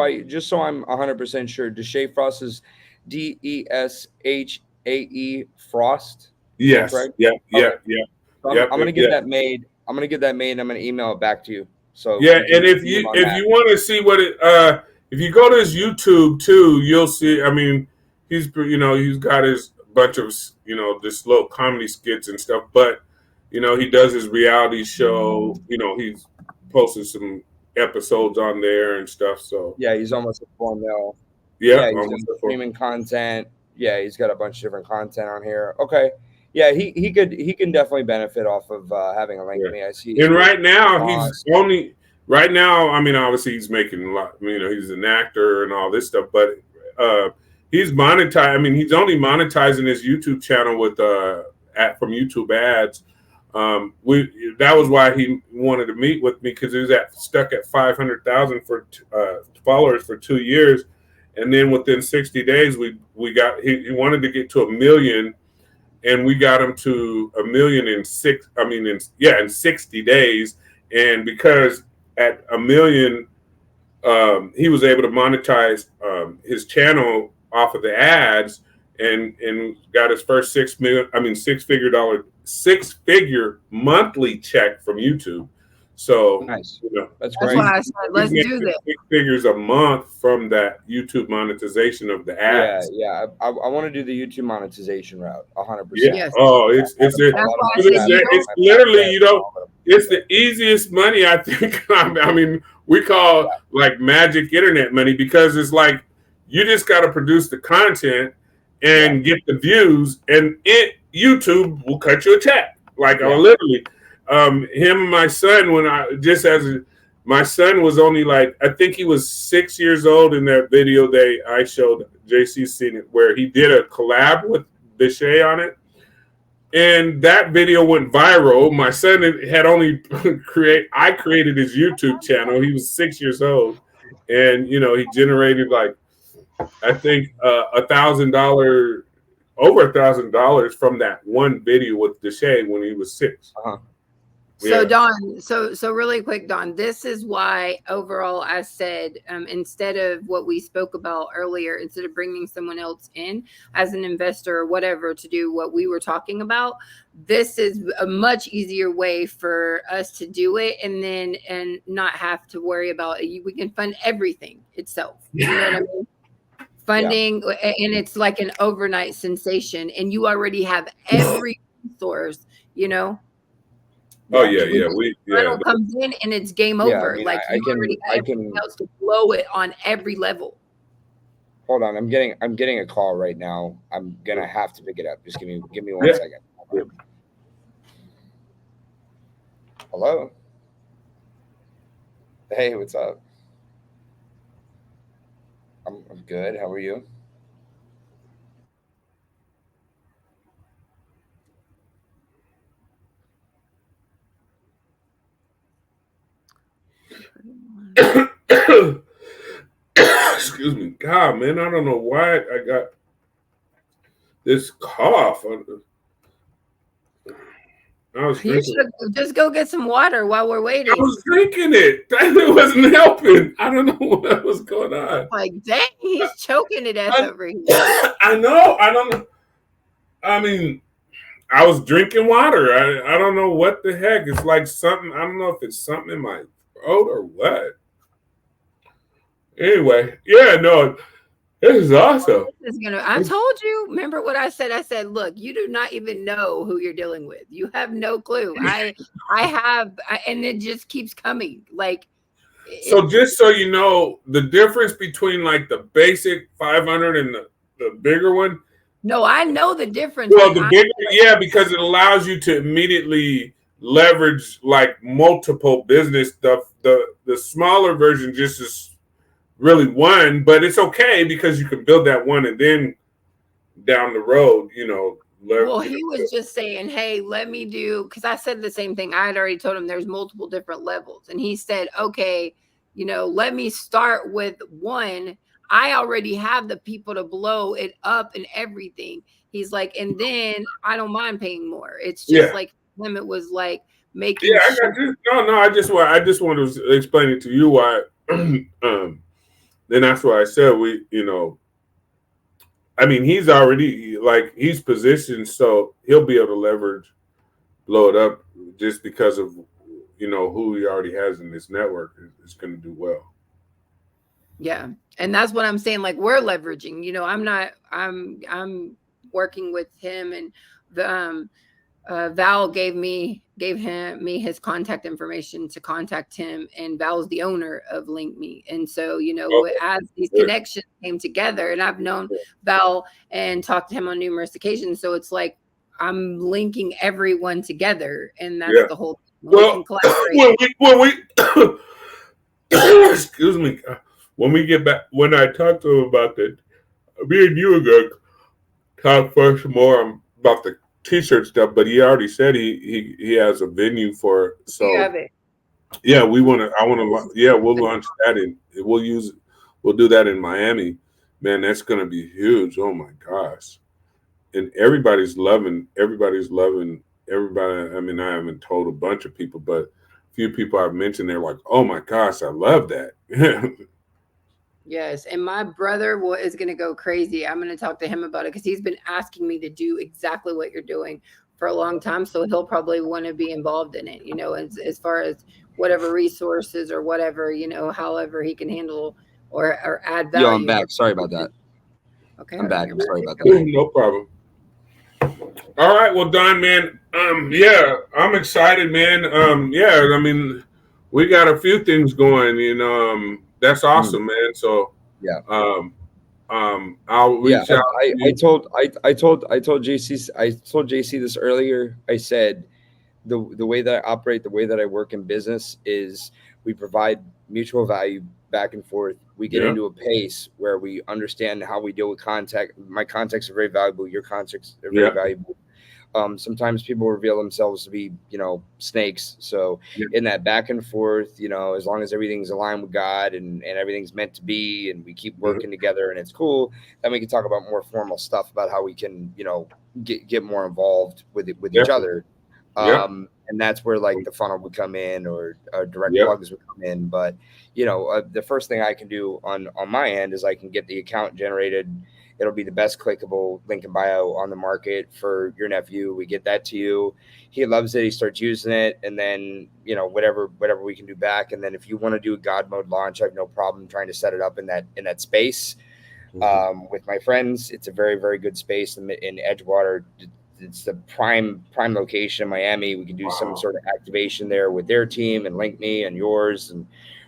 I'm 100% sure, Deshae Frost is DESHAE Frost. Is that yes, correct? yeah, yeah, Okay. yeah, So I'm yep, I'm yep, gonna get yeah. that made. I'm gonna get that made, and I'm gonna email it back to you so Yeah, we can and get moving on if that. you want to see what it if you go to his YouTube too, you'll see. I mean, he's got his bunch of this little comedy skits and stuff, but he does his reality show. He's posted some episodes on there and stuff. So Yeah, he's almost a full mill. yeah, Yeah, he's almost doing a full. streaming content. Yeah, he's got a bunch of different content on here. Okay. Yeah, he can definitely benefit off of having a link Yeah. me. I see he's And working for Moss. right now, I mean, obviously he's making a lot, he's an actor and all this stuff, but uh, he's monetized. I mean, he's only monetizing his YouTube channel with from YouTube ads. That was why he wanted to meet with me because he was stuck at 500,000 for followers for 2 years. And then within 60 days, we got, he wanted to get to 1 million, and we got him to 1 million in in 60 days. And because at 1 million, he was able to monetize his channel off of the ads, and got his first 6 million, 6 figure monthly check from YouTube. So Nice. That's That's great. why I said, he's let's do making this. 6 figures a month from that YouTube monetization of the Yeah, ads. yeah. I want to do the YouTube monetization route, Yeah. 100%. Yes. Oh, Yeah, I have a That's lot of why my I said, stats and it's my literally, content and all that. it's the easiest money, I think. I mean, we call Yeah, like magic internet money because it's like you just got to produce the content yeah, and get the views, and YouTube will cut you a check. Like I yeah. literally, him and my son, my son was only like, I think he was 6 years old in that video I showed JC seen it, where he did a collab with Bishay on it, and that video went viral. My son had only I created his YouTube channel. He was 6 years old, and he generated like, I think over $1,000 from that one video with Deshae when he was 6. Uh-huh. So Yeah. Don, so really quick, Don, this is why overall I said, instead of what we spoke about earlier, instead of bringing someone else in as an investor or whatever to do what we were talking about, this is a much easier way for us to do it, and not have to worry about it. We can fund everything itself. You know what I mean? Yeah, Funding, and it's like an overnight sensation, and you already have every resource, you know. Oh yeah, yeah, When yeah. the We yeah. funnel comes in and it's game yeah. I over. mean, Like I you can, already got I everything can. else to blow it on every level. Hold on. I'm getting a call right now. I'm gonna have to pick it up. Just give me one Yeah. second. Hello. Hey, what's up? I'm good. How are you? Excuse me. God, man, I don't know why I got this cough. I was You drinking. should just go get some water while we're I waiting. was drinking it. It wasn't helping. I don't know what was going on. Like, dang, he's choking to death I, over here. I know. I don't know. I mean, I was drinking water. I don't know what the heck. It's like something. I don't know if it's something in my throat or what. Anyway, yeah, no, this is awesome. This is gonna. I told you. Remember what I said? I said, look, you do not even know who you're dealing with. You have no clue. And it just keeps coming. Like So it's just so you know, the difference between like the basic 500 and the bigger one. no, I know the difference, Well, but the bigger, yeah, because it allows you to immediately leverage like multiple business stuff. The smaller version just is really one, but it's okay because you can build that one and then down the road, well, he was just saying, hey, let me do, because I said the same thing. I had already told him there's multiple different levels. And he said, okay, let me start with one. I already have the people to blow it up and everything. He's like, and then I don't mind paying more. It's just Yeah. like him, it was like making Yeah, I sure. got you. No, I just want to explain it to you why. Then that's why I said we, I mean, he's already like he's positioned, so he'll be able to leverage, blow it up, just because of who he already has in this network is going to do well. Yeah. And that's what I'm saying. Like we're leveraging, I'm working with him, and the Val gave me his contact information to contact him, and Val's the owner of LinkMe. And so, Okay, as these good. connections came together, and I've known Val and talked to him on numerous occasions, so it's like I'm linking everyone together, and that's Yeah. the whole thing. We Well, can collaborate. when we excuse me, when we get back, when I talk to him about that, me and you are going to talk first more about the t-shirt stuff. But he already said he has a venue for it. You So have it. yeah, we want to. I want to. Yeah, we'll launch that in. We'll do that in Miami. Man, that's going to be huge. Oh my gosh. And everybody's loving everybody. I mean, I haven't told a bunch of people, but a few people I've mentioned, they're like, oh my gosh, I love that. Yes, and my brother is going to go crazy. I'm going to talk to him about it because he's been asking me to do exactly what you're doing for a long time. So he'll probably want to be involved in it, as far as whatever resources or whatever, however he can handle or add Yo, I'm value. back. Sorry about that. Okay, I'm hold on. back. You're I'm back. sorry about Go that. ahead. No problem. All right, well, Don, man. Yeah, I'm excited, man. Yeah, I mean, we got a few things going, that's Mhm. awesome, man. So, Yeah. um, I'll Yeah, reach out to I you. told I told JC this earlier. I said the way that I operate, the way that I work in business is we provide mutual value back and forth. We get Yeah, into a pace where we understand how we deal with contact. My contacts are very valuable. Your contacts are very yeah, valuable. Sometimes people reveal themselves to be, snakes. So yeah, in that back and forth, as long as everything's aligned with God and everything's meant to be, and we keep yeah, working together and it's cool, then we can talk about more formal stuff about how we can, get more involved with each definitely. other. Yeah, And that's where like the funnel would come in, or direct yeah, plugs would come in. But the first thing I can do on my end is I can get the account generated. It'll be the best clickable link in bio on the market for your nephew. We get that to you. He loves it. He starts using it, and then whatever we can do back. And then if you want to do a God mode launch, I have no problem trying to set it up in that space mhm, with my friends. It's a very very good space in Edgewater. It's the prime location in Miami. We can do some wow, sort of activation there with their team and link me and yours and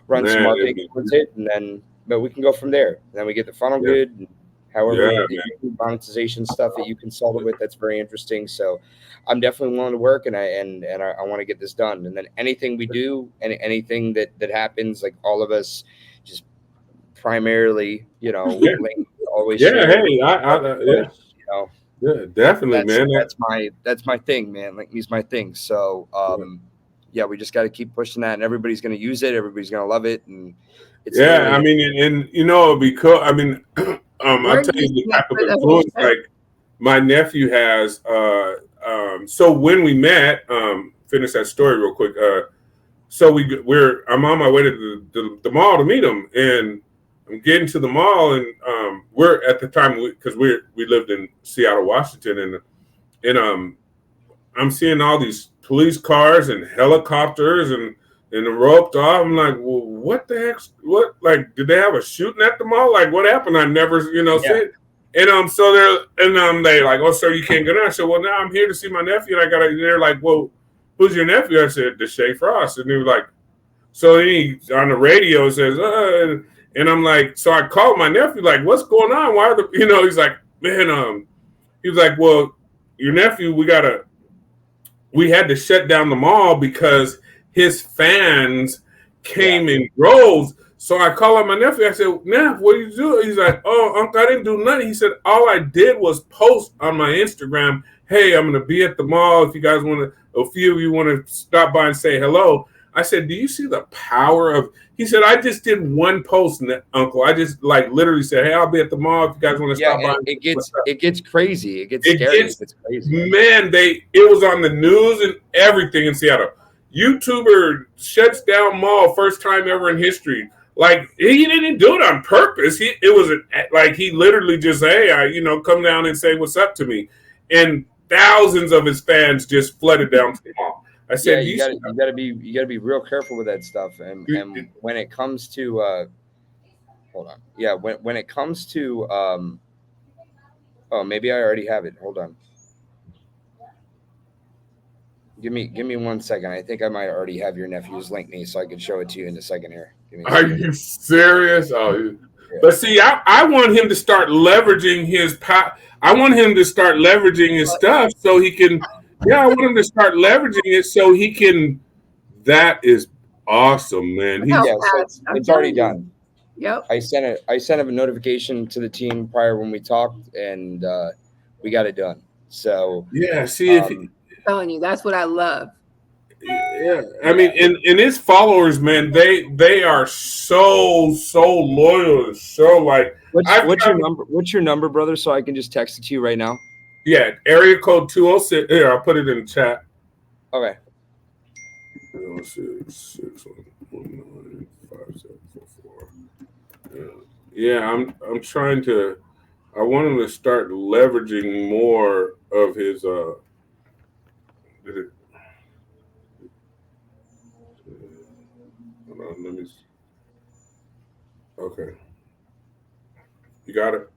run some man. marketing towards it, and then but we can go from there. And then we get the funnel Yeah, good. And yeah, however, the man. monetization stuff that you consulted with, that's very interesting. So I'm definitely willing to work, and I want to get this done. And then anything we do, and anything that happens, like all of us, just primarily, Yeah, link always yeah. share, Hey, yeah, push, yeah, definitely, that's man. my thing, man. Like me's my thing. So Yeah. yeah, we just got to keep pushing that, and everybody's going to use it. Everybody's going to love it, and it's Yeah, I literally mean, and because I mean, I'll We're tell you using the it type of for the whole influence show. like my nephew has. So when we met, finish that story real quick. So I'm on my way to the mall to meet him, and I'm getting to the mall, and we're at the time because we lived in Seattle, Washington, and I'm seeing all these police cars and helicopters and roped off. I'm like, well, what the heck? What, like, did they have a shooting at the mall? Like, what happened? I never, see yeah, it. And so they like, oh, sir, you can't go down. I said, well, now I'm here to see my nephew, and I got. They're like, well, who's your nephew? I said, Deshae Frost, and they were like, so he on the radio says, and I'm like, so I called my nephew, like, what's going on? Why are the, he's like, man, he was like, well, your nephew, we had to shut down the mall because his fans yeah, came in droves. So I called up my nephew. I said, Neff, what did you do? He's like, oh, Uncle, I didn't do nothing. He said, all I did was post on my Instagram, hey, I'm going to be at the mall. If you guys want to, a few of you want to stop by and say hello. I said, "Do you see the power of?" He said, "I just did one post, Uncle. I just like literally said, hey, I'll be at the mall if you guys want to Yeah, stop by." and it gets crazy. It gets It scary. It gets, gets crazy. man, it was on the news and everything in Seattle. YouTuber shuts down mall first time ever in history. Like he didn't do it on purpose. It was like he literally just, hey, come down and say what's up to me, and thousands of his fans just flooded down to the mall. I Yeah, said, "Do you see you gotta be real careful with that stuff. And that?" when it comes to hold on. Yeah, when it comes to oh, maybe I already have it. Hold on. Give me 1 second. I think I might already have your nephew's link me, so I can show it to you in a second here. Give me a Are second. you serious? Oh, Yeah. but see, I want him to start leveraging his power. I want him to start leveraging his stuff so he can. Yeah, I want him to start leveraging it so he can. That is awesome, man. Look how He's Yeah, so fast. I'm it's already telling you. done. Yep. I sent a notification to the team prior when we talked, and we got it done. So yeah. See if um, I'm telling you. That's what I love. yeah. I yeah, mean, and his followers, man, they are so loyal. So like I've what's your got number? What's your number, brother? So I can just text it to you right now. yeah area code 206. Here, I'll put it in the chat. Okay. 206-611-5744. Yeah. Yeah, I'm trying to. I want him to start leveraging more of his. Did it, hold on, let me. Okay, you got it,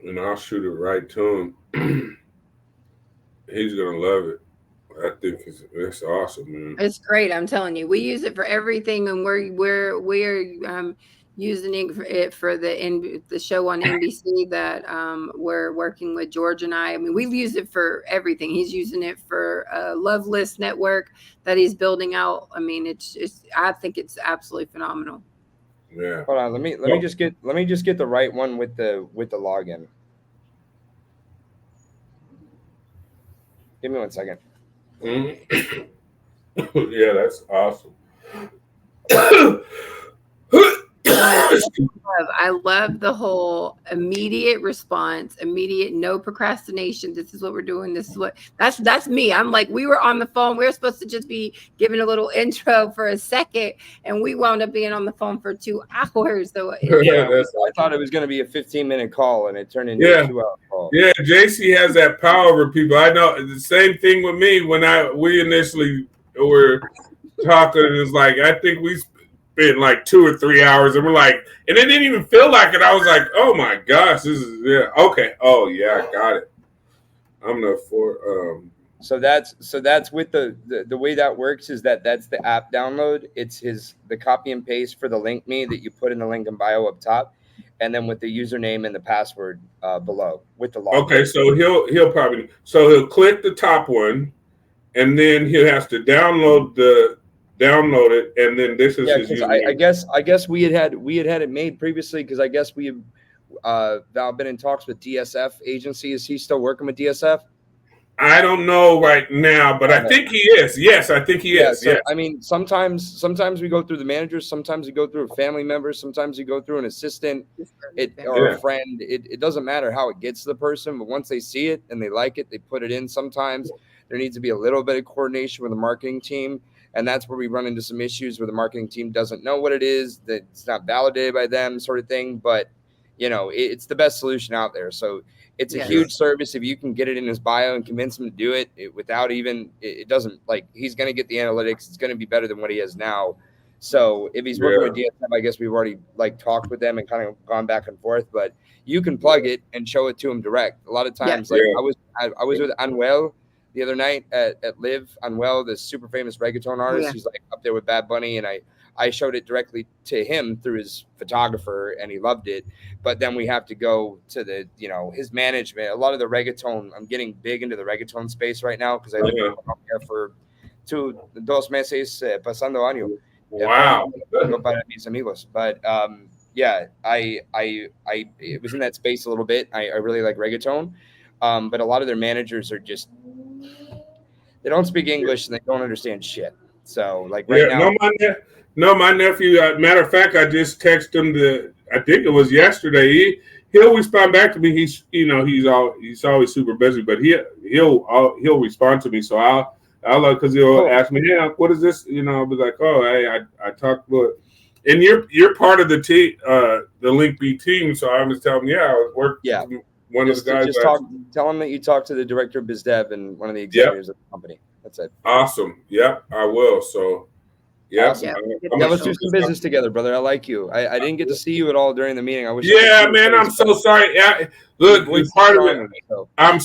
and I'll shoot it right to him. He's gonna love it. I think it's awesome, man. It's great. I'm telling you. We use it for everything, and we're using it for the show on NBC that we're working with George and I. I mean, we've used it for everything. He's using it for a Love List network that he's building out. I mean, it's I think it's absolutely phenomenal. Yeah. Hold on. Oh. Let me just get the right one with the login. Give me 1 second. Mhm. Yeah, that's awesome. One, I love the whole immediate response, immediate no procrastination. This is what we're doing. This is what that's me. I'm like, we were on the phone. We were supposed to just be giving a little intro for a second, and we wound up being on the phone for 2 hours. So Yeah, That's I thought it was going to be a 15-minute call, and it turned into a yeah. 2 hour call. Yeah, JC has that power over people. I know the same thing with me when we initially were talking. It was like I think we spent like 2 or 3 hours, and we're like, and it didn't even feel like it. I was like, oh my gosh, this is yeah okay. Oh yeah, I got it. I'm the for So that's with the way that works is that's the app download. It's the copy and paste for the link me that you put in the link in bio up top, and then with the username and the password below with the login. okay. So he'll probably he'll click the top one, and then he has to download it, and then this is Yeah, his because username. I guess we had it made previously because I guess we Val been in talks with DSF agency. Is he still working with DSF? I don't know right now, but I Okay. think he is. Yes, I think he Yeah, is. so Yes. I mean, sometimes we go through the managers, sometimes we go through a family member, sometimes we go through an assistant, or a Yeah. friend. It doesn't matter how it gets to the person, but once they see it and they like it, they put it in. Sometimes there needs to be a little bit of coordination with the marketing team, and that's where we run into some issues where the marketing team doesn't know what it is, that it's not validated by them, sort of thing. But it's the best solution out there. So it's a Yeah. huge service if you can get it in his bio and convince him to do it, without even it doesn't like he's going to get the analytics. It's going to be better than what he has now. So if he's working with Yeah. DSM, I guess we've already like talked with them and kind of gone back and forth. But you can plug it and show it to him direct. A lot of times, like Yeah. I was with Anuel the other night at Live. Anuel, this super famous reggaeton Oh artist, yeah. he's like up there with Bad Bunny, and I showed it directly to him through his photographer, and he loved it. But then we have to go to his management. A lot of the reggaeton, I'm getting big into the reggaeton space right now because I lived in Uh-huh. Colombia for 2 meses, pasando año, Wow. poniendo para mis amigos. But yeah, I it was in that space a little bit. I really like reggaeton, but a lot of their managers are just they don't speak English and they don't understand shit. So like right Yeah, now, no, my nephew. Matter of fact, I just texted him I think it was yesterday. He'll respond back to me. He's always super busy, but he'll respond to me. So I'll because he'll cool. ask me, yeah, what is this? I'll be like, oh, hey, I talked about it. And you're part of the team, the LinkMe team. So I was telling him, yeah, I was Yeah, one of the guys. just talk. Tell them that you talked to the director of biz dev and one of the Yep, executives of the company. That's it. awesome. Yep, I will. So yep, Awesome. Yeah, get I'm Yeah, gonna let's do shoot official. some this up. business together, brother. I like you. I didn't get to see you at all during the meeting. I wish I could see Yeah, your man, face, I'm so but sorry. Yeah, your look, voice is part of it, charming. So I'm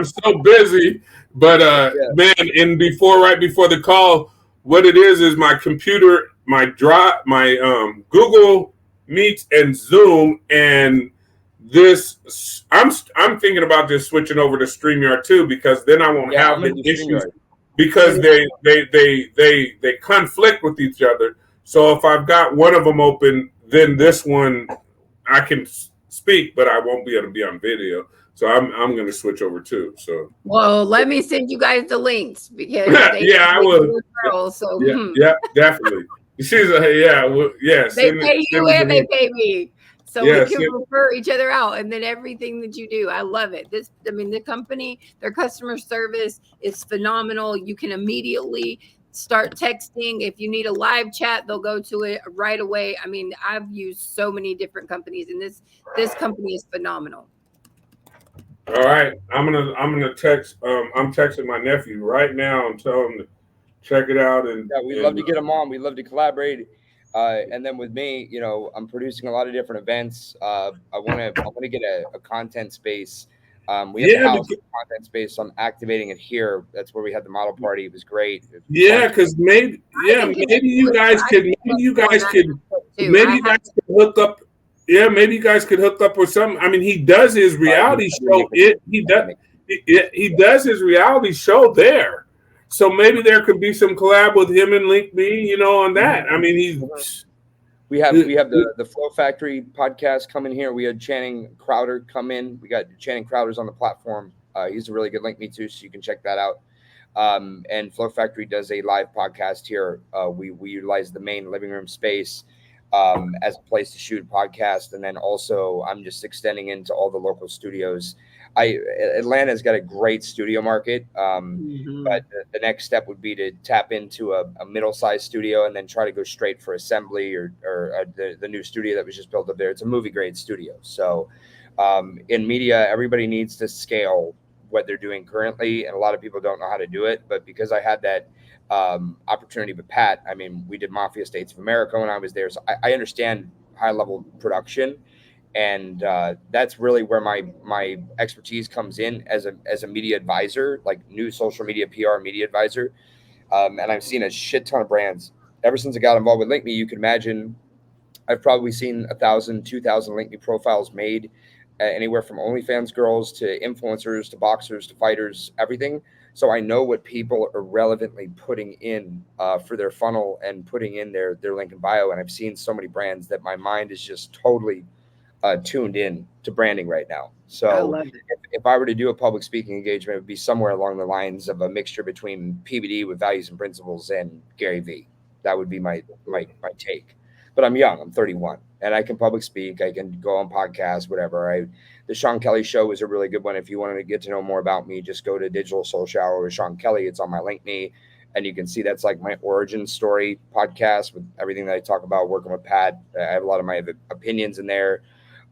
so busy, but yeah, man, and right before the call, what it is my computer, my drive, my Google Meets and Zoom, and this I'm thinking about just switching over to StreamYard too because then I won't yeah. I'm have gonna the do issues Streamyard. because they conflict with each other. So if I've got one of them open, then this one I can speak, but I won't be able to be on video. So I'm going to switch over too. So Well, let me send you guys the links because yeah, I they will. do referrals. So Yeah, yeah, definitely. She's a yeah, well, yeah. they Send pay send you me the and they link. pay me. So we Yeah, can refer each other out and then everything that you do. I love it. The company, their customer service is phenomenal. You can immediately start texting. If you need a live chat, they'll go to it right away. I mean, I've used so many different companies and this company is phenomenal. all right. I'm gonna text. I'm texting my nephew right now and tell him to check it out Yeah, we'd love and to get them on. We'd love to collaborate. And then with me, I'm producing a lot of different events. I want to get a content space. We have the yeah, house content space, so I'm activating it here. That's where we had the model party. It was great. It was fun. yeah, because I can connect maybe you you with guys I could, can maybe connect you you on guys that could, too. maybe you guys could hook up. Yeah, maybe you guys could hook up with something. I mean, he does his reality I didn't show. make the He I didn't does make he does his reality show there. So maybe there could be some collab with him and Link Me, on that. I mean, Mhm. he's We have the Flow Factory podcast coming here. We had Channing Crowder come in. We got Channing Crowder's on the platform. He's a really good link me too, so you can check that out. And Flow Factory does a live podcast here. We utilize the main living room space as a place to shoot a podcast, and then also I'm just extending into all the local studios. I Atlanta's got a great studio market, Mhm. but the next step would be to tap into a middle-sized studio and then try to go straight for assembly or the new studio that was just built up there. It's a movie grade studio, so in media, everybody needs to scale what they're doing currently, and a lot of people don't know how to do it. But because I had that opportunity with Pat, I mean, we did Mafia States of America when I was there, so I understand high level production, and that's really where my expertise comes in as a media advisor, like new social media PR media advisor. And I've seen a shit ton of brands ever since I got involved with LinkMe. You can imagine I've probably seen 1,000, 2,000 LinkedIn profiles made, anywhere from OnlyFans girls to influencers to boxers to fighters, everything. So I know what people are relevantly putting in for their funnel and putting in their link in bio. And I've seen so many brands that my mind is just totally tuned in to branding right now. I So love it. if I were to do a public speaking engagement, it would be somewhere along the lines of a mixture between PBD with values and principles and Gary V. That would be my take. But I'm young. I'm 31, and I can public speak. I can go on podcasts, whatever. The Sean Kelly show is a really good one. If you wanted to get to know more about me, just go to Digital Soul Shower with Sean Kelly. It's on my LinkedIn, and you can see that's like my origin story podcast with everything that I talk about working with Pat. I have a lot of my opinions in there.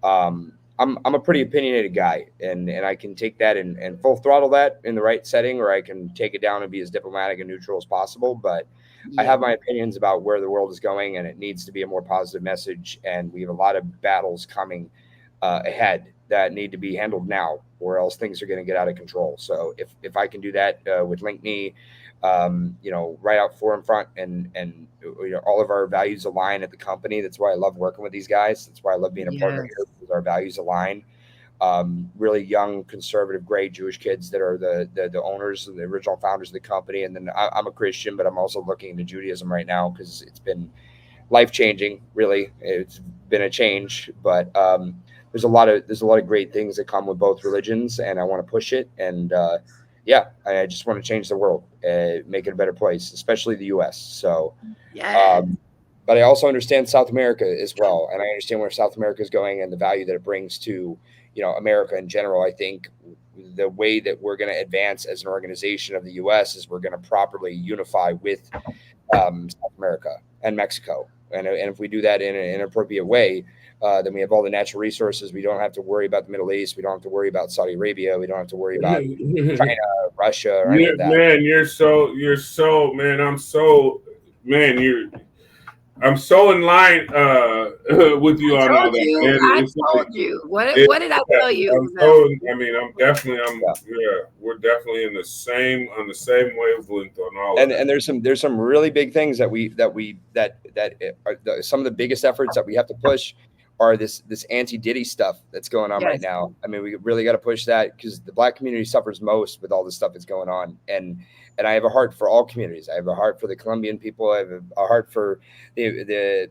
I'm a pretty opinionated guy, and I can take that and full throttle that in the right setting, or I can take it down and be as diplomatic and neutral as possible. But I Yeah. have my opinions about where the world is going, and it needs to be a more positive message. And we have a lot of battles coming ahead that need to be handled now, or else things are going to get out of control. So if I can do that with LinkMe, right out for in front, and all of our values align at the company. That's why I love working with these guys. That's why I love being a partner here Yes. because our values align. Really young, conservative, great Jewish kids that are the owners and the original founders of the company. And then I'm a Christian, but I'm also looking into Judaism right now because it's been life changing. Really, it's been a change, but there's a lot of great things that come with both religions, and I want to push it. And yeah, I just want to change the world, make it a better place, especially the U.S. So, Yes. um, but I also understand South America as well, and I understand where South America is going and the value that it brings to, America in general. I think the way that we're going to advance as an organization of the U.S. is we're going to properly unify with South America and Mexico. And if we do that in an appropriate way, then we have all the natural resources. We don't have to worry about the Middle East. We don't have to worry about Saudi Arabia. We don't have to worry about China, Russia, or any Yeah, of that. man, you're so man. Man, I'm so in line with you on all that, man. I It's like told you. it, What did I yeah, tell you? I'm so. I mean, Yeah. yeah, we're definitely on the same wavelength on all of And that. there's some really big things that are some of the biggest efforts that we have to push are this anti Diddy stuff that's going on right Yes. now. I mean, we really got to push that because the black community suffers most with all this stuff that's going on. And I have a heart for all communities. I have a heart for the Colombian people. I have a heart for the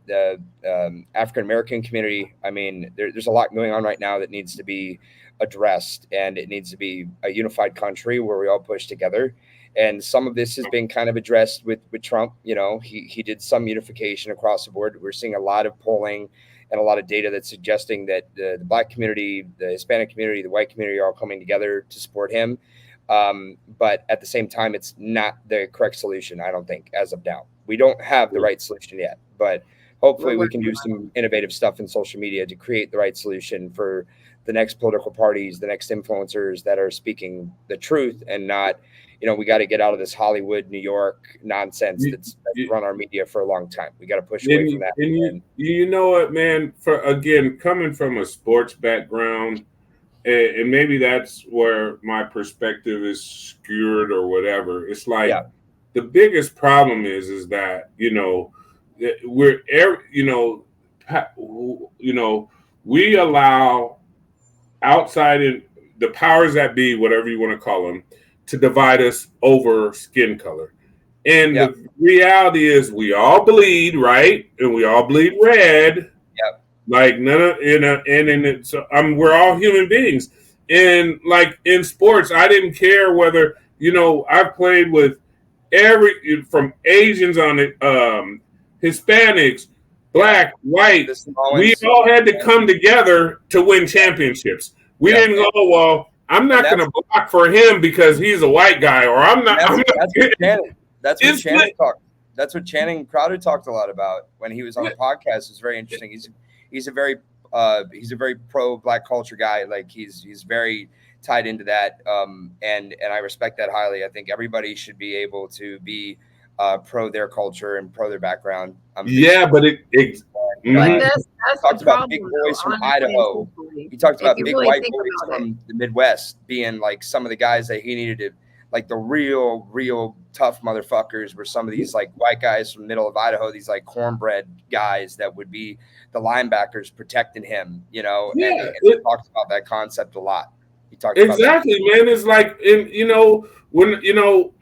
African American community. I mean, there's a lot going on right now that needs to be addressed, and it needs to be a unified country where we all push together. And some of this has been kind of addressed with Trump. He did some unification across the board. We're seeing a lot of polling and a lot of data that's suggesting that the black community, the Hispanic community, the white community are all coming together to support him. But at the same time, it's not the correct solution, I don't think, as of now. We don't have the right solution yet, but We're hopefully we can working do some innovative stuff in social media to create the right solution for the next political parties, the next influencers that are speaking the truth and not, we got to get out of this Hollywood, New York nonsense You, that's you, run our media for a long time. We got to push away from that. And you know what, man? For again, coming from a sports background, and maybe that's where my perspective is skewed or whatever. It's like yeah, the biggest problem is that we're you know we allow outside in the powers that be, whatever you want to call them, to divide us over skin color. And yeah, the reality is, we all bleed, right? And we all bleed red. yeah. Like none of and in it, so we're all human beings. And like in sports, I didn't care whether I've played with every from Asians on it, Hispanics, Yeah, black, white. the We Samoans. all had to come together to win championships. We Yeah, didn't go, well, I'm and not going to block for him because he's a white guy, or I'm not. I'm not. that's what Channing. That's what It's Channing like, talked. That's what Channing Crowder talked a lot about when he was on the podcast. It's very interesting. He's a very pro black culture guy. Like he's very tied into that. And I respect that highly. I think everybody should be able to be pro their culture and pro their background. I'm a big yeah, supporter. but it But He that's the talked about big problem, though. boys from Honestly and Idaho. truthfully, He talked if about you big really white think boys about it, from the Midwest being like some of the guys that he needed to, like the real tough motherfuckers were some of these like white guys from the middle of Idaho, these like cornbread guys that would be the linebackers protecting him, and yeah, he talked about that concept a lot. He talked about that. exactly, man. It's like in when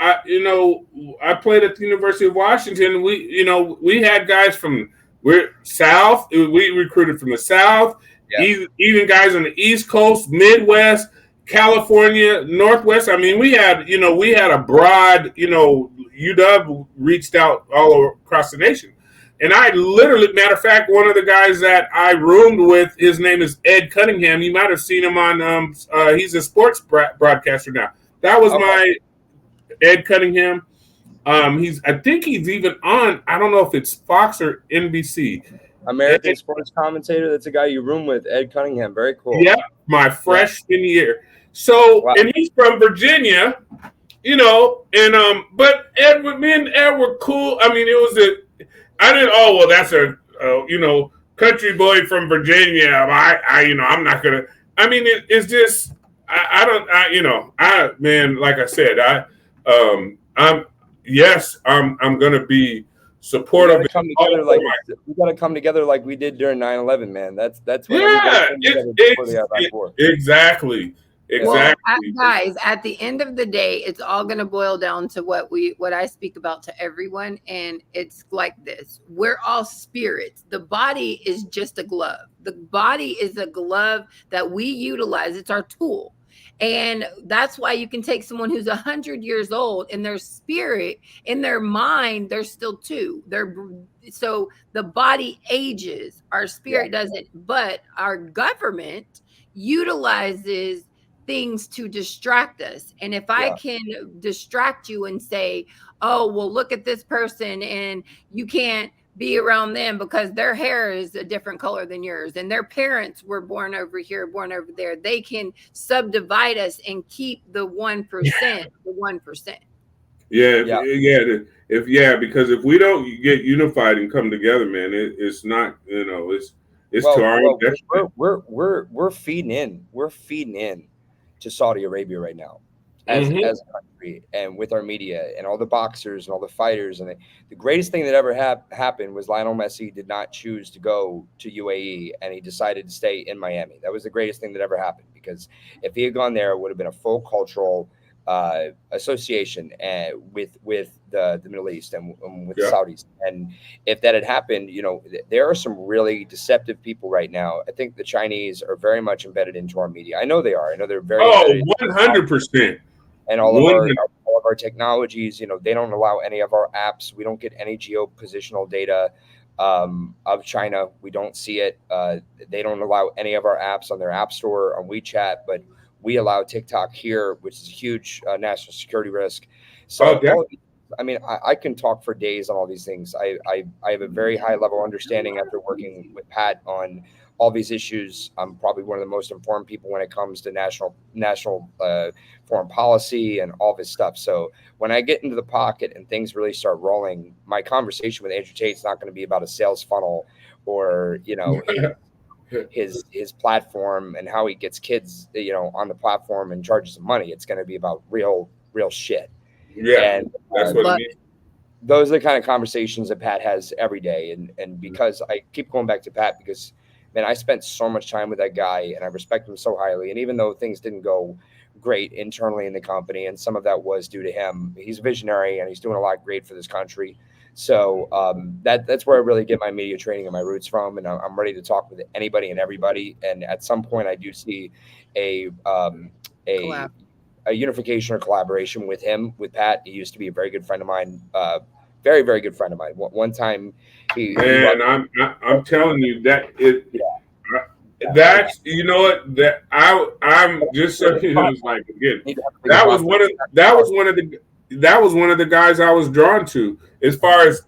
I played at the University of Washington. We had guys from we're South. We recruited from the South, Yeah. even guys on the East Coast, Midwest, California, Northwest. I mean, we had a broad. UW reached out all across the nation. And I literally, matter of fact, one of the guys that I roomed with, his name is Ed Cunningham. You might have seen him on. He's a sports broadcaster now. That was Okay. my Ed Cunningham. I think he's even on. I don't know if it's Fox or NBC. Ed, American sports commentator. That's a guy you room with, Ed Cunningham. Very cool. yeah, my Yeah. freshman year. So, Wow. and he's from Virginia. And but me and Ed were cool. I mean, it was I didn't. Oh well, that's a country boy from Virginia. I'm not gonna. I mean, it's just I don't. Man, like I said, I'm yes, I'm gonna be We got supportive. to come together like we got to come together like we did during 9/11, man. That's when everybody Yeah, came together before the Iraq War. exactly, well, exactly. guys, at the end of the day, it's all going to boil down to what I speak about to everyone, and it's like this: we're all spirits. The body is just a glove. The body is a glove that we utilize. It's our tool. And that's why you can take someone who's 100 years old, in their spirit, in their mind, they're still two. They're so the body ages, our Yeah. spirit doesn't, but our government utilizes things to distract us. And if I Yeah. can distract you and say, oh, well, look at this person, and you can't be around them because their hair is a different color than yours, and their parents were born over here, born over there. They can subdivide us and keep the 1%, the 1%. Yeah, Yeah. because if we don't get unified and come together, man, it's not, it's to our own Well, detriment. we're feeding in. We're feeding in to Saudi Arabia right now, Hmm. as a country, and with our media and all the boxers and all the fighters. And the greatest thing that ever happened was Lionel Messi did not choose to go to UAE, and he decided to stay in Miami. That was the greatest thing that ever happened, because if he had gone there, it would have been a full cultural association with the Middle East and with the Yeah. Saudis. And if that had happened, there are some really deceptive people right now. I think the Chinese are very much embedded into our media. I know they are. I know they're very Oh, embedded, 100%. and all of One. our technologies. They don't allow any of our apps. We don't get any geopositional data of China. We don't see it. They don't allow any of our apps on their app store on WeChat, but we allow TikTok here, which is a huge national security risk. Oh, So I mean, I can talk for days on all these things. I have a very high level understanding after working with Pat on all these issues. I'm probably one of the most informed people when it comes to national foreign policy and all this stuff. So when I get into the pocket and things really start rolling, my conversation with Andrew Tate's not going to be about a sales funnel or his platform and how he gets kids on the platform and charges them money. It's going to be about real shit. yeah, And that's what it Love means. it. those are the kind of conversations that Pat has every day. And because I keep going back to Pat, because man, I spent so much time with that guy and I respect him so highly. And even though things didn't go great internally in the company, and some of that was due to him, he's a visionary and he's doing a lot great for this country. So that's where I really get my media training and my roots from. And I'm ready to talk with anybody and everybody. And at some point, I do see a a Collab. a unification or collaboration with him, with Pat. He used to be a very good friend of mine, very very good friend of mine. One time, he brought Man, me. I'm telling you that it Yeah, yeah. that's, you know what, that I'm just so you know, it's like, again, Need to have a bigger platform. that was one of the guys I was drawn to, as far as,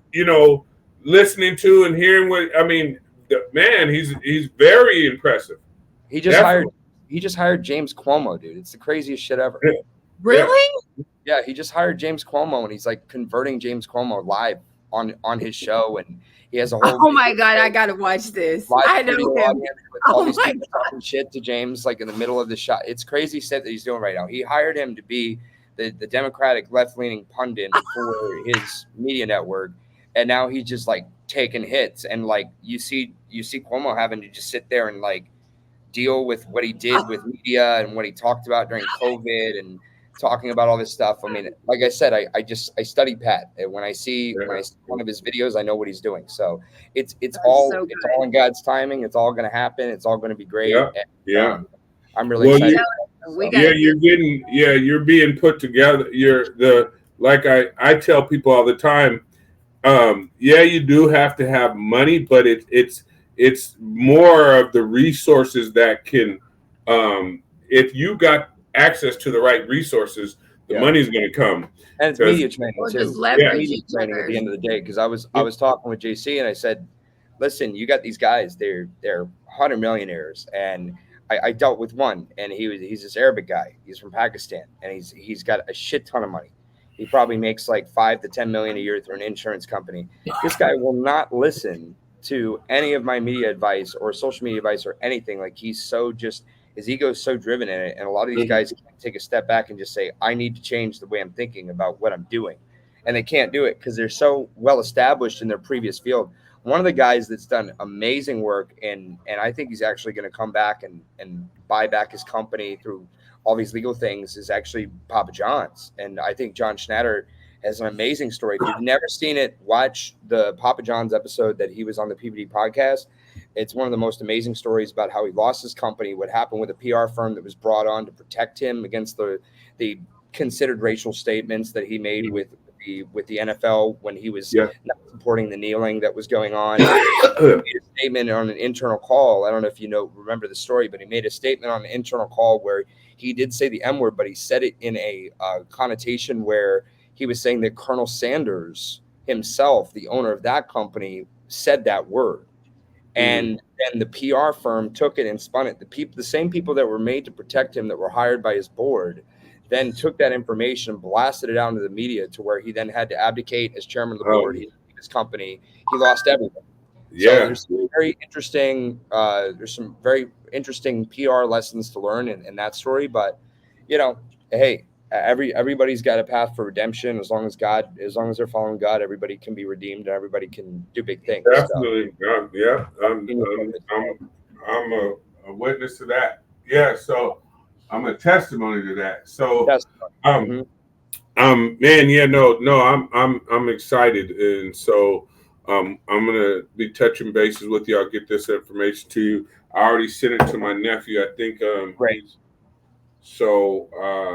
listening to and hearing what I mean. Man, he's very impressive. He just hired. Definitely. He just hired James Cuomo, dude. It's the craziest shit ever. Yeah. Really? Yeah, he just hired James Cuomo, and he's like converting James Cuomo live on his show, and he has a whole Oh my God, I gotta watch this. live I know studio him. audience with all Oh these my people talking shit to James, like in the middle of the shot. It's crazy shit that he's doing right now. He hired him to be the Democratic left leaning pundit for his media network, and now he's just like taking hits. And like you see Cuomo having to just sit there and like deal with what he did God. with media and what he talked about during COVID and talking about all this stuff. I mean, like I said, I study Pat. And when I Yeah. see one of his videos, I know what he's doing. So That's so it's all good. in God's timing. It's all going to happen. It's all going to be great. Yeah. And Yeah. I'm really Well, I'm excited. you telling you, we So yeah, gotta get. you're being put together. You're the like I tell people all the time. Yeah, you do have to have money, but it's more of the resources that can, if you got access to the right resources, the yeah. money's going to come. And it's Because media training We'll just too. It's yeah, leverage media each training at other. the end of the day, because I yeah, was talking with JC and I said, listen, you got these guys. They're 100 millionaires, and I dealt with one, and he's this Arabic guy. He's from Pakistan, and he's got a shit ton of money. He probably makes like 5 to 10 million a year through an insurance company. This guy will not listen to any of my media advice or social media advice or anything. Like he's so just his ego is so driven in it, and a lot of these mhm, guys can't take a step back and just say, I need to change the way I'm thinking about what I'm doing, and they can't do it because they're so well established in their previous field. One of the guys that's done amazing work, and I think he's actually going to come back and buy back his company through all these legal things, is actually Papa John's. And I think John Schnatter has an amazing story. If you've never seen it, watch the Papa John's episode that he was on the PBD podcast. It's one of the most amazing stories about how he lost his company, what happened with a PR firm that was brought on to protect him against the considered racial statements that he made Mhm. with the NFL when he was Yeah. not supporting the kneeling that was going on. He made a statement on an internal call. I don't know if you remember the story, but he made a statement on an internal call where he did say the M word, but he said it in a connotation where he was saying that Colonel Sanders himself, the owner of that company, said that word. Mhm. And then the PR firm took it and spun it. The same people that were made to protect him, that were hired by his board, then took that information and blasted it out into the media to where he then had to abdicate as chairman of the board. He his company. He lost everything. So Yeah. there's some very interesting PR lessons to learn in that story. But you know, hey, everybody's got a path for redemption. As long as they're following God, everybody can be redeemed and everybody can do big things. So Definitely. Yeah. continue focus. I'm a witness to that. Yeah. So I'm a testimony to that. So, Yes. um, Hmm. man, yeah, no, I'm excited, and so, I'm gonna be touching bases with you. I'll get this information to you. I already sent it to my nephew. I think, Great, he's so.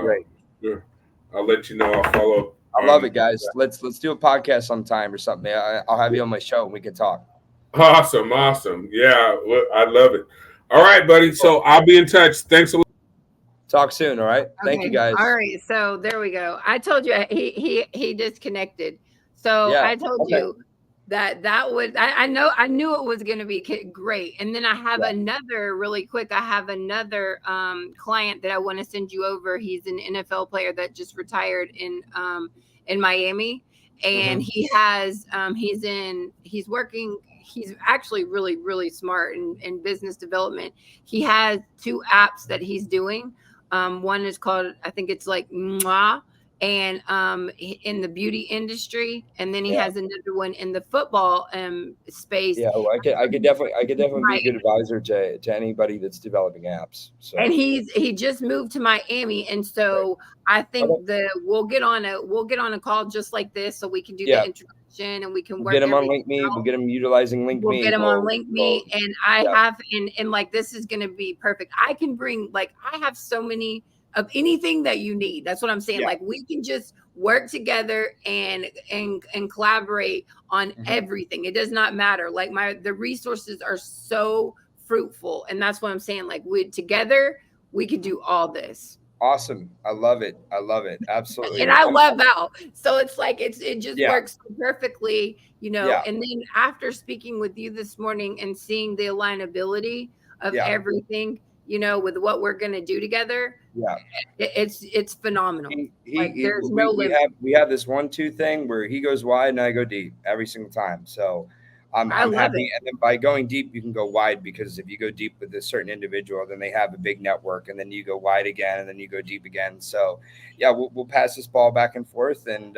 great. Yeah, I'll let you know. I'll follow up I love on it, guys. Let's do a podcast sometime or something. I'll have you on my show and we can talk. Awesome, awesome. Yeah, well, I love it. All right, buddy. Cool. So I'll be in touch. Thanks a lot. Talk soon. All right. Thank you, Okay. All guys. right. So there we go. I told you he disconnected. So Yeah. I told Okay. you that would I knew it was going to be great. And then I have Yeah. another really quick. I have another client that I want to send you over. He's an NFL player that just retired in Miami, and Hmm. he has he's working. He's actually really smart in business development. He has two apps that he's doing. One is called, I think it's like Mwah, and in the beauty industry, and then he Yeah. has another one in the football space. Yeah. Well, I could definitely be a good advisor to anybody that's developing apps. And So he just moved to Miami, and great. so I Okay. think we'll get on a call just like this, so we can do the Yeah. introduction and we can We'll get work them on everything LinkMe. We'll out. get them utilizing We'll get LinkMe. them on LinkMe, and I Yeah. have and like this is gonna be perfect. I can bring like I have so many of anything that you need. That's what I'm saying. Yeah. Like we can just work together and collaborate on Hmm. everything. It does not matter. Like the resources are so fruitful, and that's what I'm saying. Like we together we could do all this. Awesome. I love it. I love it. Absolutely. And And I love Val. So it's like it just yeah. works so perfectly, you know. Yeah. And then after speaking with you this morning and seeing the alignability of Yeah. everything, you know, with what we're gonna do together, Yeah. it's phenomenal. Like He there's no limit. we have this 1-2 thing where he goes wide and I go deep every single time. So I I'm love it. happy. And then by going deep, you can go wide because if you go deep with a certain individual, then they have a big network, and then you go wide again, and then you go deep again. So yeah, we'll pass this ball back and forth. And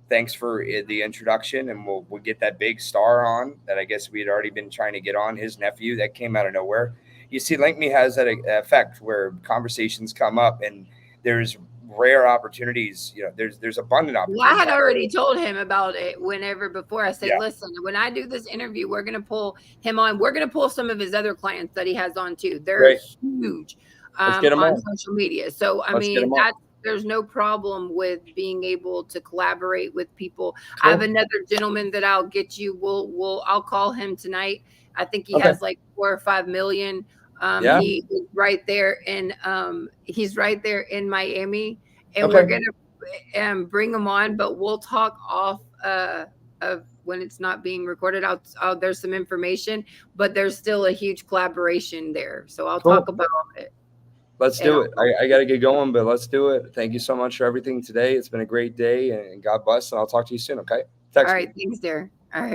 thanks for the introduction, and we'll get that big star on that I guess we had already been trying to get on, his nephew that came out of nowhere. You see, LinkMe has that effect where conversations come up and there's rare opportunities. There's abundant Well, I opportunities had out there. already told him about it whenever before. I say, Yeah, listen, when I do this interview, we're going to pull him on. We're going to pull some of his other clients that he has on too. They're great. huge Let's get them on on. social media. So, I Let's get mean, them on. there's no problem with being able to collaborate with people. I have Cool. another gentleman that I'll get you. I'll call him tonight. I think he Okay. has like 4 or 5 million. Yeah. He is right there he's right there in Miami, and we're Okay. gonna bring them on, but we'll talk off of when it's not being recorded. There's some information, but there's still a huge collaboration there. So I'll talk Cool. about it. Let's And do it. I got to get going, but let's do it. Thank you so much for everything today. It's been a great day, and God bless. And I'll talk to you soon. Okay. all Text me. right, thanks, dear.